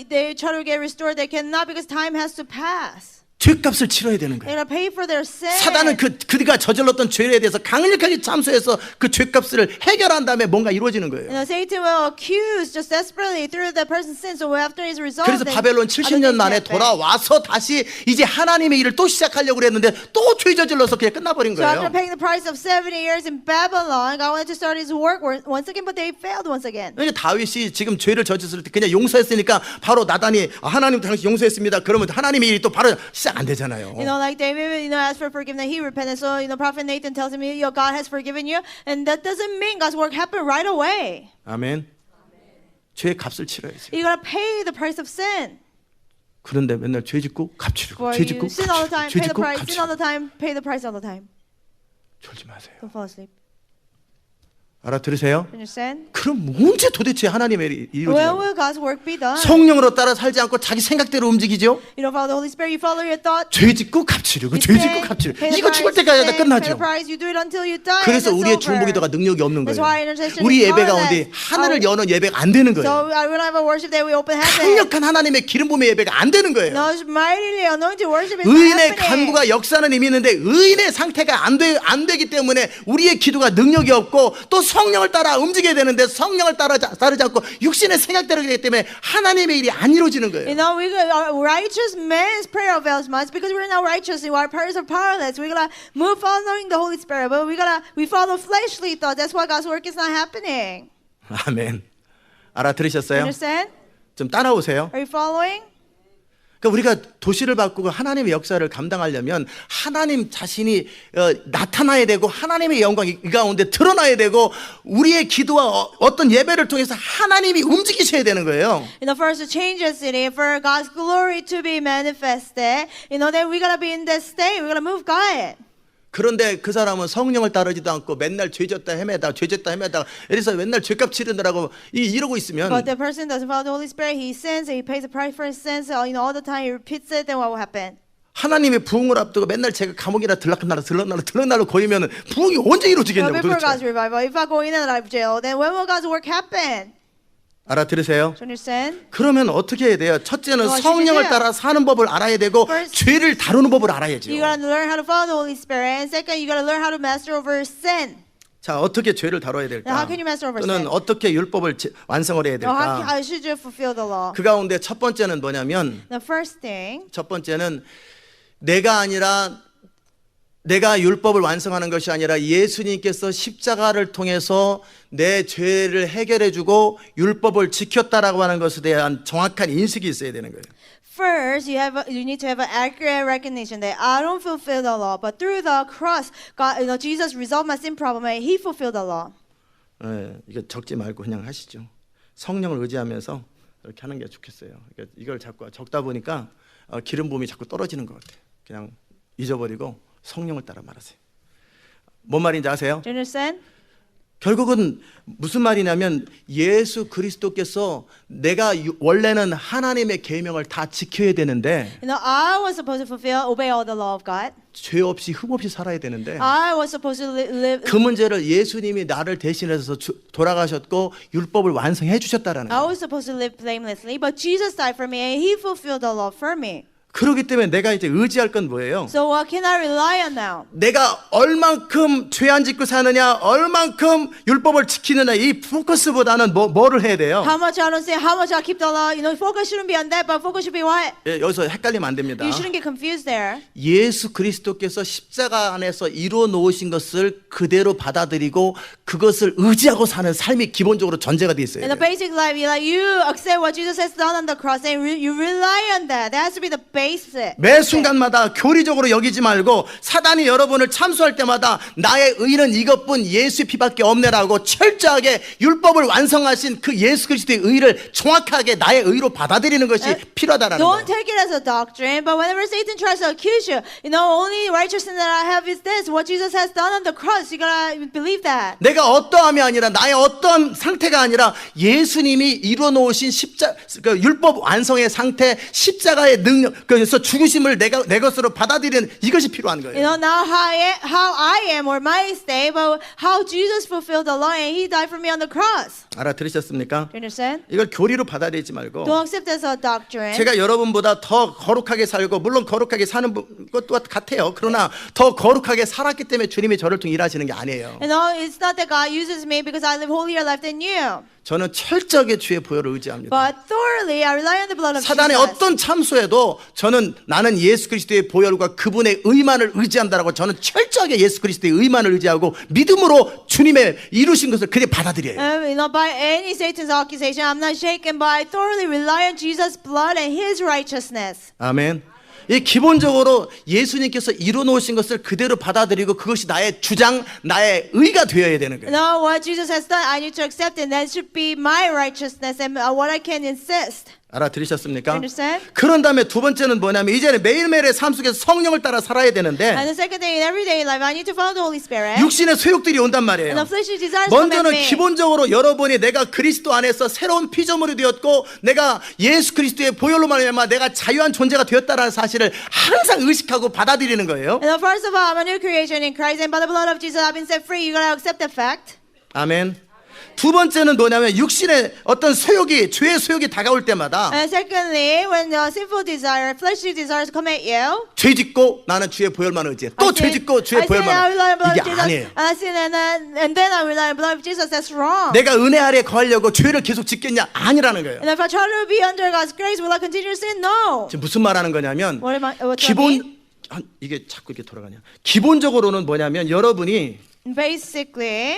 they try to get restored. They cannot because time has to pass. 죄값을 치러야 되는 They're 거예요. gonna pay for their sin. 사단은 그가 저질렀던 죄에 대해서 강력하게 참수해서 그 죄값을 해결한 다음에 뭔가 이루어지는 거예요. Satan will accuse just desperately through the person's sin. So after he's resolved, 그래서 바벨론 70년 만에 돌아와서 다시 이제 하나님의 일을 또 시작하려고 그랬는데 또 죄 저질러서 그냥 끝나버린 So after 거예요. paying the price of 70 years in Babylon, God wanted to start his work once again, but they failed once again. 그러니까 다윗이 지금 죄를 저질렀을 때 그냥 용서했으니까 바로 나단이 하나님 당신 용서했습니다. 그러면 하나님의 일이 또 바로 시작 안 되잖아요. Like David, asked for forgiveness, he repented. So, Prophet Nathan tells him, God has forgiven you. And that doesn't mean God's work happened right away. 아멘. 죄의 값을 치러야지. You gotta pay the price of sin. 그런데 맨날 죄 짓고 값치르고 For 죄 짓고 you sin all the time, 죄 pay the 짓고 price, sin all 값치르고 the time, pay the price all the time. 졸지 마세요. Don't fall asleep. 알아들으세요? Understand? 그럼 언제 도대체 하나님의 일이 When 이루어지냐고. will God's work be done? 성령으로 따라 살지 않고 자기 생각대로 움직이죠. Follow the Holy Spirit, you follow your thoughts. 죄 짓고 값치르고 죄 짓고 값치르고 pay the 이거 죽을 price, 때까지 다 pay the 끝나죠. price, you do it until you die. 그래서 and 우리의 it's 중보 over. 기도가 능력이 없는 That's 거예요. why intercession 우리 is 예배 가운데 powerless. 하늘을 여는 예배가 안 되는 So 거예요. we don't have a worship day, we open heaven. 강력한 하나님의 기름 부음의 예배가 안 되는 거예요. No, mightily anointed worship is not 의인의 happening. 간구가 역사하는 힘이 있는데 의인의 상태가 안 되기 때문에 우리의 기도가 능력이 없고 또 성령을 따라 움직여야 되는데 성령을 따르지 않고 육신의 생각대로 되기 때문에 하나님의 일이 안 이루어지는 거예요. Our righteous man's prayer avails much because we're not righteous. Our prayers are powerless. We're gonna move following the Holy Spirit, but we follow fleshly thoughts. That's why God's work is not happening. 아멘. 알아들으셨어요? Understand? 좀 따라오세요. Are you following? 그러니까 우리가 도시를 바꾸고 하나님의 역사를 감당하려면 하나님 자신이 나타나야 되고 하나님의 영광이 이 가운데 드러나야 되고 우리의 기도와 어떤 예배를 통해서 하나님이 움직이셔야 되는 거예요. First to change the city, for God's glory to be manifested. Then we gotta be in that state. We gotta move God. 그런데 그 사람은 성령을 따르지도 않고 맨날 죄졌다 헤매다 그래서 맨날 죄값 치르느라고 이러고 있으면 But the person doesn't follow the Holy Spirit. He sins. He pays the price for his sins. All the time he repeats it. Then what will happen? 하나님의 부흥을 앞두고 맨날 제가 감옥이나 들락날락 거이면 부흥이 언제 So 이루어지겠냐고 before God's 도대체. revival, if I go in and out of jail, then when will God's work happen? 알아들으세요? Do you understand? 그러면 어떻게 해야 돼요? 첫째는 What should 성령을 you do? 따라 사는 법을 알아야 되고 First, 죄를 다루는 법을 알아야죠. You gotta learn how to follow the Holy Spirit, and second, you gotta learn how to master over sin. 자, 어떻게 죄를 다뤄야 Now, 될까? how can you master over 또는 sin? 어떻게 율법을 완성을 해야 Now, 될까? how should you fulfill the law? 그 가운데 첫 번째는 뭐냐면 The first thing, 첫 번째는 내가 율법을 완성하는 것이 아니라 예수님께서 십자가를 통해서 내 죄를 해결해주고 율법을 지켰다라고 하는 것에 대한 정확한 인식이 있어야 되는 거예요. first you need to have an accurate recognition that I don't fulfill the law, but through the cross, God, Jesus resolved my sin problem, and He fulfilled the law. 이거 적지 말고 그냥 하시죠. 성령을 의지하면서 이렇게 하는 게 좋겠어요. 그러니까 이걸 자꾸 적다 보니까 기름 부음이 자꾸 떨어지는 것 같아요. 그냥 잊어버리고 성령을 따라 말하세요. 뭔 말인지 아세요? Do you understand? 결국은 무슨 말이냐면 예수 그리스도께서 내가 원래는 하나님의 계명을 다 지켜야 되는데 I was supposed to obey all the law of God. 죄 없이 흠 없이 살아야 되는데 I was supposed to live. 그 문제를 예수님이 나를 대신해서 돌아가셨고 율법을 완성해 주셨다라는 I 거예요. was supposed to live blamelessly, but Jesus died for me, and He fulfilled the law for me. 그렇기 때문에 내가 이제 의지할 건 뭐예요? So what can I rely on now? 내가 얼만큼 죄 안 짓고 사느냐, 얼만큼 율법을 지키느냐 이 포커스보다는 뭐를 해야 돼요? How much I don't say, how much I keep the law. Focus shouldn't be on that, but focus should be what? 여기서 헷갈리면 안 됩니다. You shouldn't get confused there. 예수 그리스도께서 십자가 안에서 이루어 놓으신 것을 그대로 받아들이고 그것을 의지하고 사는 삶이 기본적으로 전제가 돼 있어요. In the basic life, you accept what Jesus has done on the cross, and you rely on that. That has to be the face it. 매 순간마다 교리적으로 여기지 말고 사단이 여러분을 참수할 때마다 나의 의는 이것뿐 예수의 피밖에 없네라고 철저하게 율법을 완성하신 그 예수 그리스도의 의를 정확하게 나의 의로 받아들이는 것이 필요하다라는 Don't 거예요. take it as a doctrine, but whenever Satan tries to accuse you, only righteousness that I have is this, what Jesus has done on the cross. You gotta believe that. 내가 어떠함이 아니라 나의 어떤 상태가 아니라 예수님이 이루어 놓으신 그 율법 완성의 상태, 십자가의 능력, 그래서 죽으심을 내 것으로 받아들이는 이것이 필요한 거예요. Not how I am or my state, but how Jesus fulfilled the law and He died for me on the cross. 알아들으셨습니까? You understand? 이걸 교리로 받아들이지 말고 Don't accept as a doctrine. 제가 여러분보다 더 거룩하게 살고 물론 거룩하게 사는 것도 같아요. 그러나 더 거룩하게 살았기 때문에 주님이 저를 통해 일하시는 게 아니에요. It's not that God uses me because I live holier life than you. 저는 철저하게 주의 보혈을 의지합니다. But thoroughly, I rely on the blood of 사단의 Jesus. 어떤 참소에도 나는 예수 그리스도의 보혈과 그분의 의만을 의지한다라고 저는 철저하게 예수 그리스도의 의만을 의지하고 믿음으로 주님의 이루신 것을 그냥 받아들여요. By any Satan's accusation, I'm not shaken, but I thoroughly rely on Jesus' blood and His righteousness. 아멘. 이 기본적으로 예수님께서 이루어놓으신 것을 그대로 받아들이고 그것이 나의 주장, 나의 의가 되어야 되는 거예요. No, what Jesus has done, I need to accept it. That should be my righteousness and what I can insist. 알아들으셨습니까? Understand? 그런 다음에 두 번째는 뭐냐면 이제는 매일매일의 삶 속에서 성령을 따라 살아야 되는데 And the second thing, in everyday life, I need to follow the Holy Spirit. 육신의 소욕들이 온단 And 말이에요. the fleshly desires come at 먼저는 me. 기본적으로 여러분이 내가 그리스도 안에서 새로운 피조물이 되었고 내가 예수 그리스도의 보혈로 말미암아 내가 자유한 존재가 되었다는 사실을 항상 의식하고 받아들이는 거예요. And first of all, I'm a new creation in Christ, and by the blood of Jesus, I've been set free. You gotta accept that fact. 아멘. 두 번째는 뭐냐면 육신의 어떤 소욕이 죄의 소욕이 다가올 때마다 And secondly, when the sinful desire, fleshly desires come at you, 죄 짓고 나는 주의 보혈만 의지해. 또 죄 짓고 주의 I sin, I rely on the 보혈만 blood 이게 of Jesus. 아니에요. I sin, and then I rely on the blood of Jesus. That's wrong. 내가 은혜 아래 거하려고 죄를 계속 짓겠냐? 아니라는 거예요. And if I try to be under God's grace, will I continue to sin? No. 지금 무슨 말하는 거냐면 What do I mean? 이게 자꾸 이렇게 돌아가냐? 기본적으로는 뭐냐면 여러분이 Basically,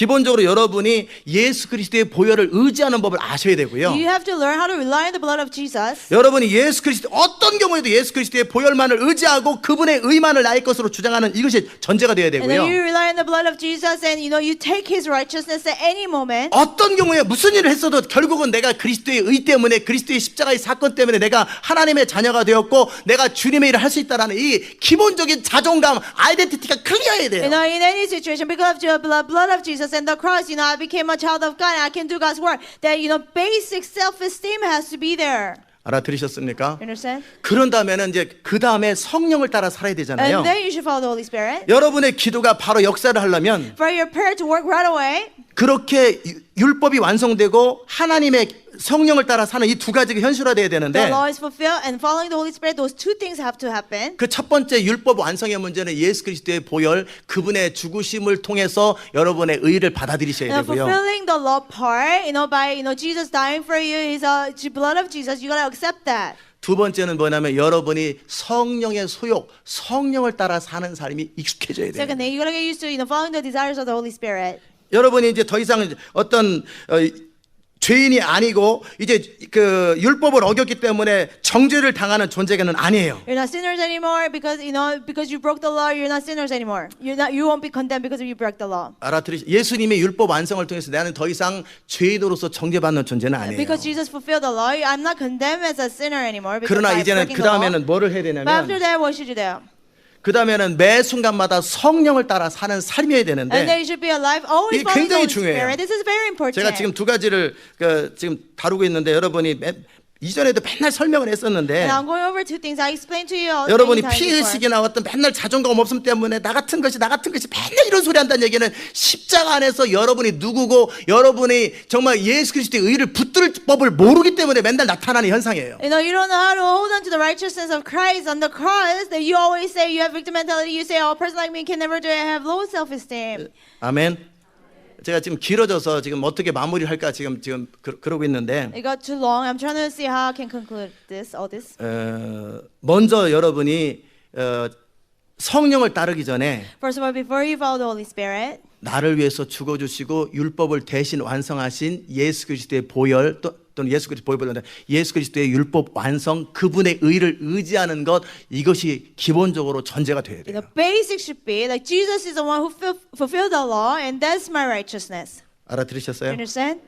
여러분이 예수 그리스도의 보혈을 의지하는 법을 아셔야 되고요. you have to learn how to rely on the blood of Jesus. 여러분이 예수 그리스도 어떤 경우에도 예수 그리스도의 보혈만을 의지하고 그분의 의만을 나의 것으로 주장하는 이것이 전제가 되어야 And then you 되고요. rely on the blood of Jesus, and you take His righteousness at any moment. 어떤 경우에 무슨 일을 했어도 결국은 내가 그리스도의 의 때문에 그리스도의 십자가의 사건 때문에 내가 하나님의 자녀가 되었고 내가 주님의 일을 할 수 있다라는 이 기본적인 자존감, 아이덴티티가 클리어해야 돼요. In any situation, because of the blood of Jesus and the cross, I became a child of God and I can do God's work. That, basic self-esteem has to be there. 알아들으셨습니까? You understand? 그런 다음에는 이제 그 다음에 성령을 따라 살아야 되잖아요. And then you should follow the Holy Spirit. 여러분의 기도가 바로 역사를 하려면 For your prayer to work right away, 그렇게 율법이 완성되고 하나님의 성령을 따라 사는 이 두 가지가 현실화돼야 the 되는데 law is fulfilled, and following the Holy Spirit, those two things have to happen. 그 첫 번째 율법 완성의 문제는 예수 그리스도의 보혈 그분의 죽으심을 통해서 여러분의 의를 받아들이셔야 And 되고요. fulfilling the law part, by Jesus dying for you, is the blood of Jesus. You gotta accept that. 두 번째는 뭐냐면 여러분이 성령의 소욕, 성령을 따라 사는 삶이 익숙해져야 돼요. Second thing, you gotta get used to following the desires of the Holy Spirit. 여러분이 이제 더 이상 어떤 죄인이 아니고 이제 그 율법을 어겼기 때문에 정죄를 당하는 존재가는 아니에요. You're not sinners anymore because you broke the law. You're not sinners anymore. You won't be condemned because you broke the law. 예수님의 율법 완성을 통해서 나는 더 이상 죄인으로서 정죄받는 존재는 아니에요. Because Jesus fulfilled the law, I'm not condemned as a sinner anymore. Because 그러나 by 이제는 breaking 그 the law. 다음에는 뭐를 해야 But after 되냐면 that, what should you do? 그 다음에는 매 순간마다 성령을 따라 사는 삶이어야 And then 되는데 you should be alive, always 이게 following the 굉장히 Holy 중요해요. Spirit. This is very important. 제가 지금 두 가지를 지금 다루고 있는데 여러분이 이전에도 맨날 설명을 했었는데 And I'm going over two things. I explained to you all 여러분이 many times before. 피의식이나 어떤 맨날 자존감 없음 때문에 나 같은 것이 맨날 이런 소리 한다는 얘기는 십자가 안에서 여러분이 누구고 여러분이 정말 예수 그리스도의 의를 붙들 법을 모르기 때문에 맨날 나타나는 현상이에요. You don't know how to hold on to the righteousness of Christ on the cross. That you always say you have victim mentality. You say, "Oh, a person like me can never do it. I have low self-esteem." 아멘. 제가 지금 길어져서 지금 어떻게 마무리를 할까 지금 그러고 있는데 It got too long. I'm trying to see how I can conclude all this. 먼저 여러분이 성령을 따르기 전에 First of all, before you follow the Holy Spirit, 나를 위해서 죽어주시고 율법을 대신 완성하신 예수 그리스도의 보혈 또는 예수 그리스도 보여버렸는데 예수 그리스도의 율법 완성 그분의 의를 의지하는 것 이것이 기본적으로 전제가 돼야 돼요. The basic should be like Jesus is the one who fulfilled the law, and that's my righteousness. You 알아들으셨어요? understand?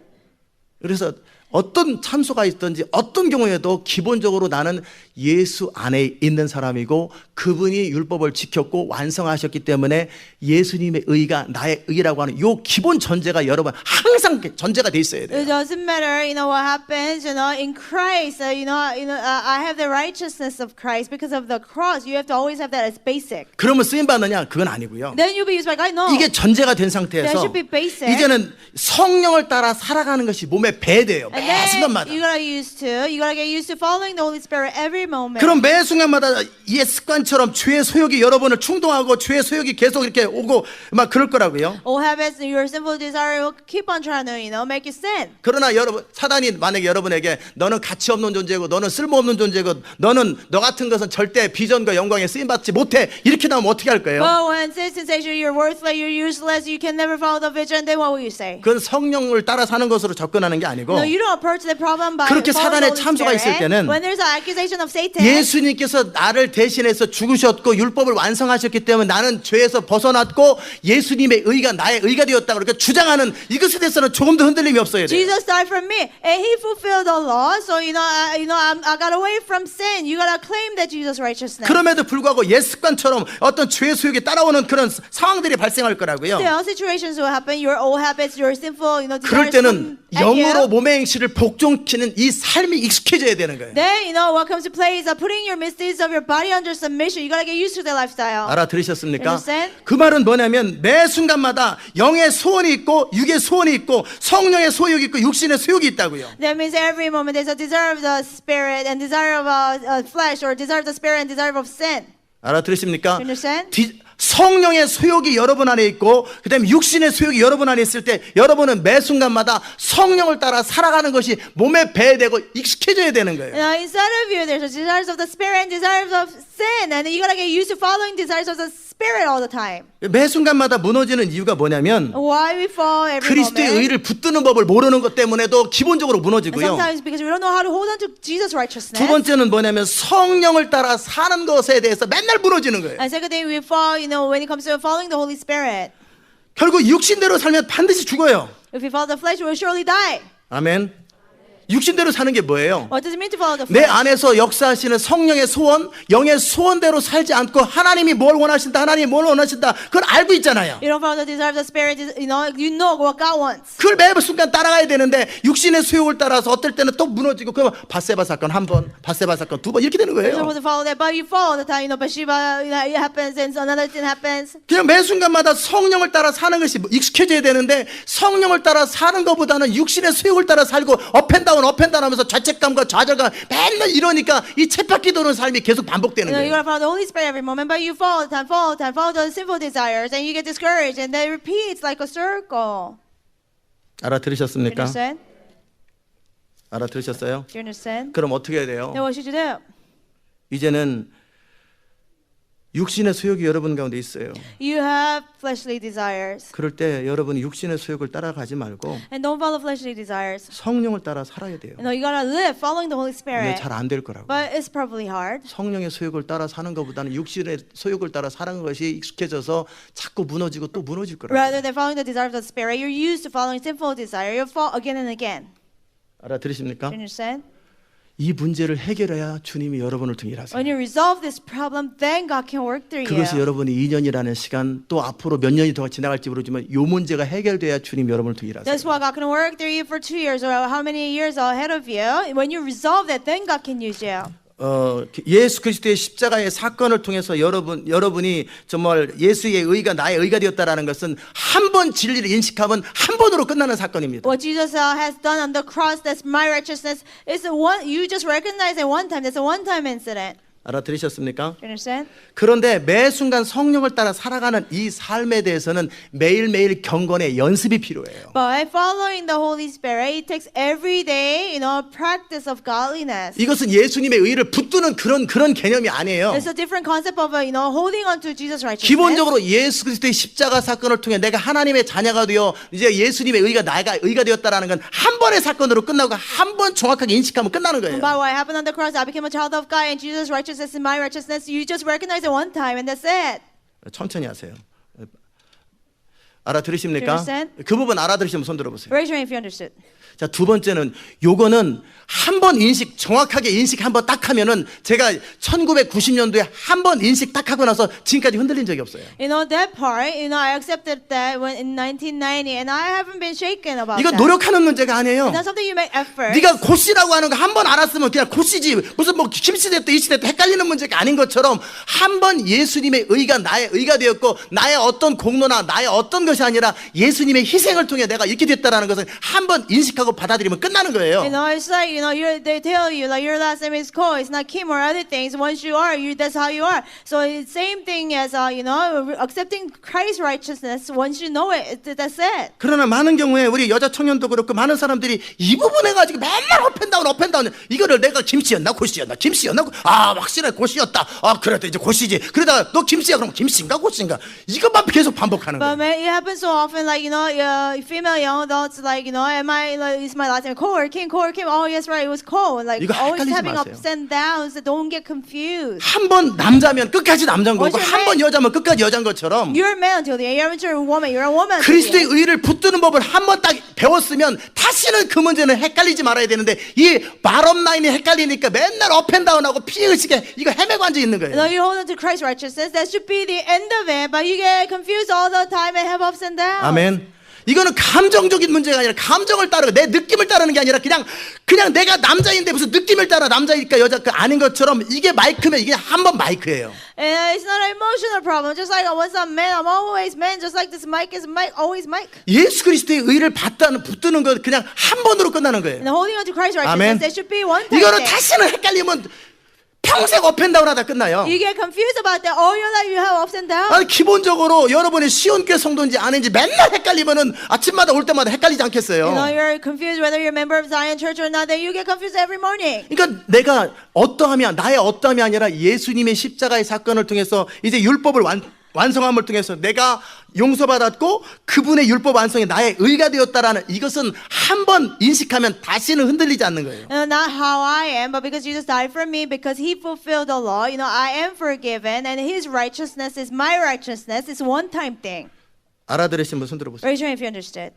그래서 어떤 참소가 있든지 어떤 경우에도 기본적으로 나는 예수 안에 있는 사람이고 그분이 율법을 지켰고 완성하셨기 때문에 예수님의 의가 나의 의라고 하는 요 기본 전제가 여러분 항상 전제가 돼 있어야 It 돼요. doesn't matter, what happens, in Christ. I have the righteousness of Christ because of the cross. You have to always have that as basic. 그러면 쓰임 받느냐? 그건 아니고요. Then you'll be used by God. No. 이게 전제가 된 That 상태에서 should be basic. 이제는 성령을 따라 살아가는 것이 몸에 배돼요. And 매 then 순간마다. you gotta get used to following the Holy Spirit every moment. 그럼 매 순간마다 이 습관처럼 죄의 소욕이 여러분을 충동하고 죄의 소욕이 계속 이렇게 오고 막 그럴 거라고요. All habits, your sinful desire will keep on trying to, make you sin. 그러나 여러분 사단이 만약에 여러분에게 너는 가치 없는 존재고 너는 쓸모없는 존재고 너는 너 같은 것은 절대 비전과 영광에 쓰임 받지 못해 이렇게 나오면 어떻게 할 거예요? But when Satan says you're worthless, you're useless, you can never follow the vision, then what will you say? 그건 성령을 따라 사는 것으로 접근하는 게 아니고 No, you don't approach the problem by 그렇게 following 사단의 the Holy 참소가 있을 Spirit. 때는 When there's an accusation of Satan, 예수님께서 나를 대신해서 죽으셨고 율법을 완성하셨기 때문에 나는 죄에서 벗어났고 예수님의 의가 나의 의가 되었다 그렇게 주장하는 이것에 대해서는 조금 더 흔들림이 없어야 돼요. Jesus died for me, and He fulfilled the law. So I got away from sin. You gotta claim that Jesus' righteousness. 그럼에도 불구하고 옛 습관처럼 어떤 죄의 소욕이 따라오는 그런 상황들이 발생할 거라고요. Still, situations will happen. Your old habits, your sinful, 그럴 desires 때는 come at 영으로 you. 몸의 행실을 복종키는 이 삶이 익숙해져야 되는 거예요. Then what comes to play is putting your misdeeds of your body under submission. You gotta get used to the lifestyle. 알아들으셨습니까? Understand? 그 말은 뭐냐면 매 순간마다 영의 소원이 있고 육의 소원이 있고 성령의 소욕이 있고 육신의 소욕이 있다고요. That means every moment there's a desire of the spirit and desire of flesh, or desire of the spirit and desire of sin. 알아들으십니까? You understand? 성령의 소욕이 여러분 안에 있고 그다음에 육신의 소욕이 여러분 안에 있을 때 여러분은 매 순간마다 성령을 따라 살아가는 것이 몸에 배되고 익숙해져야 되는 거예요. Inside of you, there's a desires of the spirit and desires of sin, and you gotta get used to following desires of the spirit all the time. 매 순간마다 무너지는 이유가 뭐냐면 Why we fall every 그리스도의 moment? 의를 붙드는 법을 모르는 것 때문에도 기본적으로 And 무너지고요. sometimes because we don't know how to hold on to Jesus' righteousness. 두 번째는 뭐냐면 성령을 따라 사는 것에 대해서 맨날 무너지는 거예요. And second thing, we fall, when it comes to following the Holy Spirit. 결국 육신대로 살면 반드시 죽어요. If we follow the flesh, we will surely die. 아멘. 육신대로 사는 게 뭐예요? What does it mean to follow the 내 flesh? 안에서 역사하시는 성령의 소원, 영의 소원대로 살지 않고 하나님이 뭘 원하신다, 하나님이 뭘 원하신다, 그걸 알고 있잖아요. You don't follow the desire of the spirit. You know what God wants. 그걸 매 순간 따라가야 되는데 육신의 소욕을 따라서 어떨 때는 또 무너지고 그러면 바세바 사건 한 번, 바세바 사건 두 번 이렇게 되는 You're 거예요. supposed to follow that, but you fall all the time. Bathsheba, it happens, and another thing happens. 그냥 매 순간마다 성령을 따라 사는 것이 익숙해져야 되는데 성령을 따라 사는 것보다는 육신의 소욕을 따라 살고 업앤다운 하면서 죄책감과 좌절감 맨날 이러니까 이 쳇바퀴 도는 삶이 계속 반복되는 You 거예요. gotta follow the Holy Spirit every moment, but you fall all the time, follow the sinful desires, and you get discouraged, and then it repeats like a circle. You 알아들으셨습니까? understand? 알아들으셨어요? Do you understand? 그럼 어떻게 해야 돼요? Then what should you do? 이제는 육신의 소욕이 여러분 가운데 있어요. You have fleshly desires, 그럴 때 여러분이 육신의 소욕을 따라가지 말고 and don't follow fleshly desires. 성령을 따라 살아야 돼요. You gotta live following the Holy 근데 Spirit. 잘 안 될 거라고. But it's probably hard. 성령의 소욕을 따라 사는 것보다는 육신의 소욕을 따라 사는 것이 익숙해져서 자꾸 무너지고 또 무너질 거라고. Rather than following the desire of the Spirit, you're used to following sinful desire. You'll fall again and again. 알아들으십니까? Do you understand? 이 문제를 해결해야 주님이 여러분을 통해 일하세요. When you resolve this problem, then God can work through 그것이 you. 여러분이 2년이라는 시간 또 앞으로 몇 년이 더 지나갈지 모르지만 이 문제가 해결돼야 주님 여러분을 통해 일하세요. That's why God can work through you for 2 years or how many years ahead of you. When you resolve that, then God can use you. 예수 그리스도의 십자가의 사건을 통해서 여러분이 정말 예수의 의가 나의 의가 되었다라는 것은 한 번 진리를 인식하면 한 번으로 끝나는 사건입니다. What Jesus has done on the cross, that's my righteousness, is you just recognize it one time. That's a one-time incident. 알아들으셨습니까? Do you understand? 그런데 매 순간 성령을 따라 살아가는 이 삶에 대해서는 매일매일 경건의 연습이 필요해요. But following the Holy Spirit, it takes every day, practice of godliness. 이것은 예수님의 의를 붙드는 그런 개념이 아니에요. It's a different concept of, holding on to Jesus' righteousness. 기본적으로 예수 그리스도의 십자가 사건을 통해 내가 하나님의 자녀가 되어 이제 예수님의 의가 나가 의가 되었다라는 건 한 번의 사건으로 끝나고 한 번 정확하게 인식하면 끝나는 거예요. But what happened on the cross, I became a child of God, and Jesus' righteousness is my righteousness. You just recognize it one time, and that's it. 천천히 하세요. 알아들으십니까? understand? 그 부분 알아들으시면 손 들어보세요. Raise your hand if you understood. 자, 두 번째는 요거는 한 번 정확하게 인식 한 번 딱 하면은 제가 1990년도에 한 번 인식 딱 하고 나서 지금까지 흔들린 적이 없어요. That part, I accepted that when in 1990, and I haven't been shaken about 이거 that. 노력하는 문제가 아니에요. It's not something you make effort. 네가 고씨라고 하는 거 한 번 알았으면 그냥 고씨지 무슨 뭐 김씨 됐다 이씨 됐다 헷갈리는 문제가 아닌 것처럼 한 번 예수님의 의가 나의 의가 되었고 나의 어떤 공로나 나의 어떤 것이 아니라 예수님의 희생을 통해 내가 이렇게 됐다라는 것을 한 번 인식하고 받아들이면 끝나는 거예요. It's like, they tell you like your last name is Cole. It's not Kim or other things. Once you are, that's how you are. So it's same thing as accepting Christ's righteousness. Once you know it, that's it. 그러나 많은 경우에 우리 여자 청년도 그렇고 많은 사람들이 이 부분에 가지고 맨날 업앤다운 이거를 내가 김씨였나 고씨였나 김씨였나 확실하게 고씨였다. 그래도 이제 고씨지. 그러다가 너 김씨야 그럼 김씨인가 고씨인가 이것만 계속 반복하는 But 거예요. it happens so often, like female young adults, like is my last name Cole or Kim? Cole or Kim? Oh yes, right, it was Cole. Like 이거 always 헷갈리지 having 마세요. ups and downs. Don't get confused. 한 번 남자면 끝까지 남자인 거고 What's your 한 번 name? 여자면 끝까지 여자인 것처럼 You're a man until the end. You're a woman. You're a woman. until the 그리스도의 end. 의를 붙드는 법을 한 번 딱 배웠으면 다시는 그 문제는 헷갈리지 말아야 되는데 이 바람 라인이 헷갈리니까 맨날 업앤다운하고 피의식에 이거 헤매고 앉아 있는 거예요. You hold on to Christ's righteousness. That should be the end of it. But you get confused all the time and have ups and downs. 아멘. 이거는 감정적인 문제가 아니라 감정을 따르고 내 느낌을 따르는 게 아니라 그냥 내가 남자인데 무슨 느낌을 따라 남자니까 여자 그 아닌 것처럼 이게 마이크면 이게 한 번 마이크예요. And it's not an emotional problem. Just like once I'm man, I'm always man. Just like this mic is mic, always mic. 예수 그리스도의 의를 붙드는 건 그냥 한 번으로 끝나는 거예요. And holding on to Christ's 아멘. righteousness, that should be one time. 이거는 thing. 다시는 헷갈리면 평생 업앤다운하다 끝나요. You get confused about that. All your life you have ups and downs. 기본적으로 여러분이 시온교회 성도인지 아닌지 맨날 헷갈리면은 아침마다 올 때마다 헷갈리지 않겠어요. You're confused whether you're a member of Zion Church or not. Then you get confused every morning. 그러니까 내가 나의 어떠함이 아니라 예수님의 십자가의 사건을 통해서 이제 율법을 완성함을 통해서 내가 용서받았고 그분의 율법 완성이 나의 의가 되었다라는 이것은 한 번 인식하면 다시는 흔들리지 않는 거예요. Not how I am, but because Jesus died for me, because He fulfilled the law. I am forgiven, and His righteousness is my righteousness. It's a one-time thing. 알아들으신 분 손 들어보세요. Raise your hand if you understood.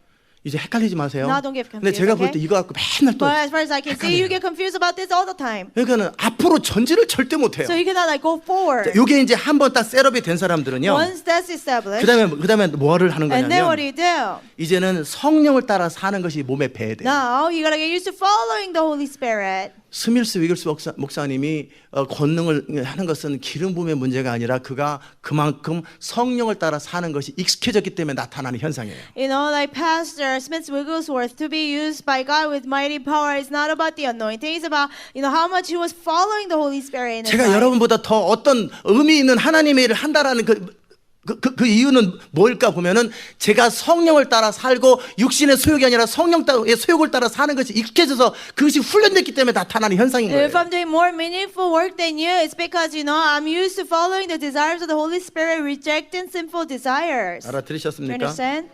이제 헷갈리지 마세요. No, don't get confused, 근데 제가 볼 때 okay? 이거 갖고 맨날 또 But as far as I can see, you get confused about this all the time. 그러니까는 앞으로 전진을 절대 못해요. So you cannot go forward. 이게 이제 한 번 딱 셋업이 된 사람들은요. Once that's established, 그다음에 뭐를 하는 and then what 거냐면 do you do? 이제는 성령을 따라 사는 것이 몸에 배야 돼요. Now you gotta get used to following the Holy Spirit. 스밀스 위글스 목사님이 권능을 하는 것은 기름 부음의 문제가 아니라 그가 그만큼 성령을 따라 사는 것이 익숙해졌기 때문에 나타나는 현상이에요. Like Pastor Smith Wigglesworth, to be used by God with mighty power is not about the anointing. It's about how much he was following the Holy Spirit in his 제가 life. 여러분보다 더 어떤 의미 있는 하나님의 일을 한다라는 그 이유는 뭘까 보면은 제가 성령을 따라 살고 육신의 소욕이 아니라 성령의 소욕을 따라 사는 것이 익숙해져서 그것이 훈련됐기 때문에 나타나는 현상인 거예요. If I'm doing more meaningful work than you, it's because I'm used to following the desires of the Holy Spirit, rejecting sinful desires. You 알아들으셨습니까? understand?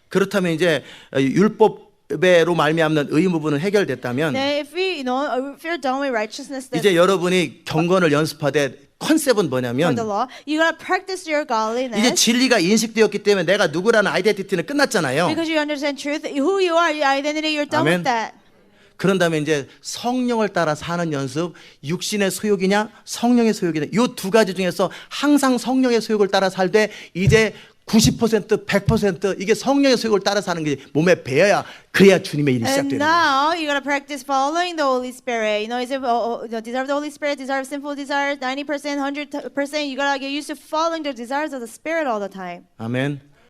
그렇다면 이제 율법으로 말미암는 의무부는 해결됐다면 Then if you're done with righteousness, then 이제 여러분이 경건을 연습하되 컨셉은 for 뭐냐면 the law, you gotta practice your 이제 godliness. 진리가 인식되었기 때문에 내가 누구라는 아이덴티티는 끝났잖아요. Because you understand truth, who you are, your identity, you're done Amen. with that. 그런 다음에 이제 성령을 따라 사는 연습, 육신의 소욕이냐 성령의 소욕이냐 이 두 가지 중에서 항상 성령의 소욕을 따라 살되 이제 90%, 100% 이게 성령의 소욕을 따라 사는 게 몸에 배어야 그래야 주님의 일이 And 시작되는 거예요. now you gotta practice following the Holy Spirit. Is it desire of the Holy Spirit, desire of sinful desires, 90%, 100%? You gotta get used to following the desires of the Spirit all the time. 아멘.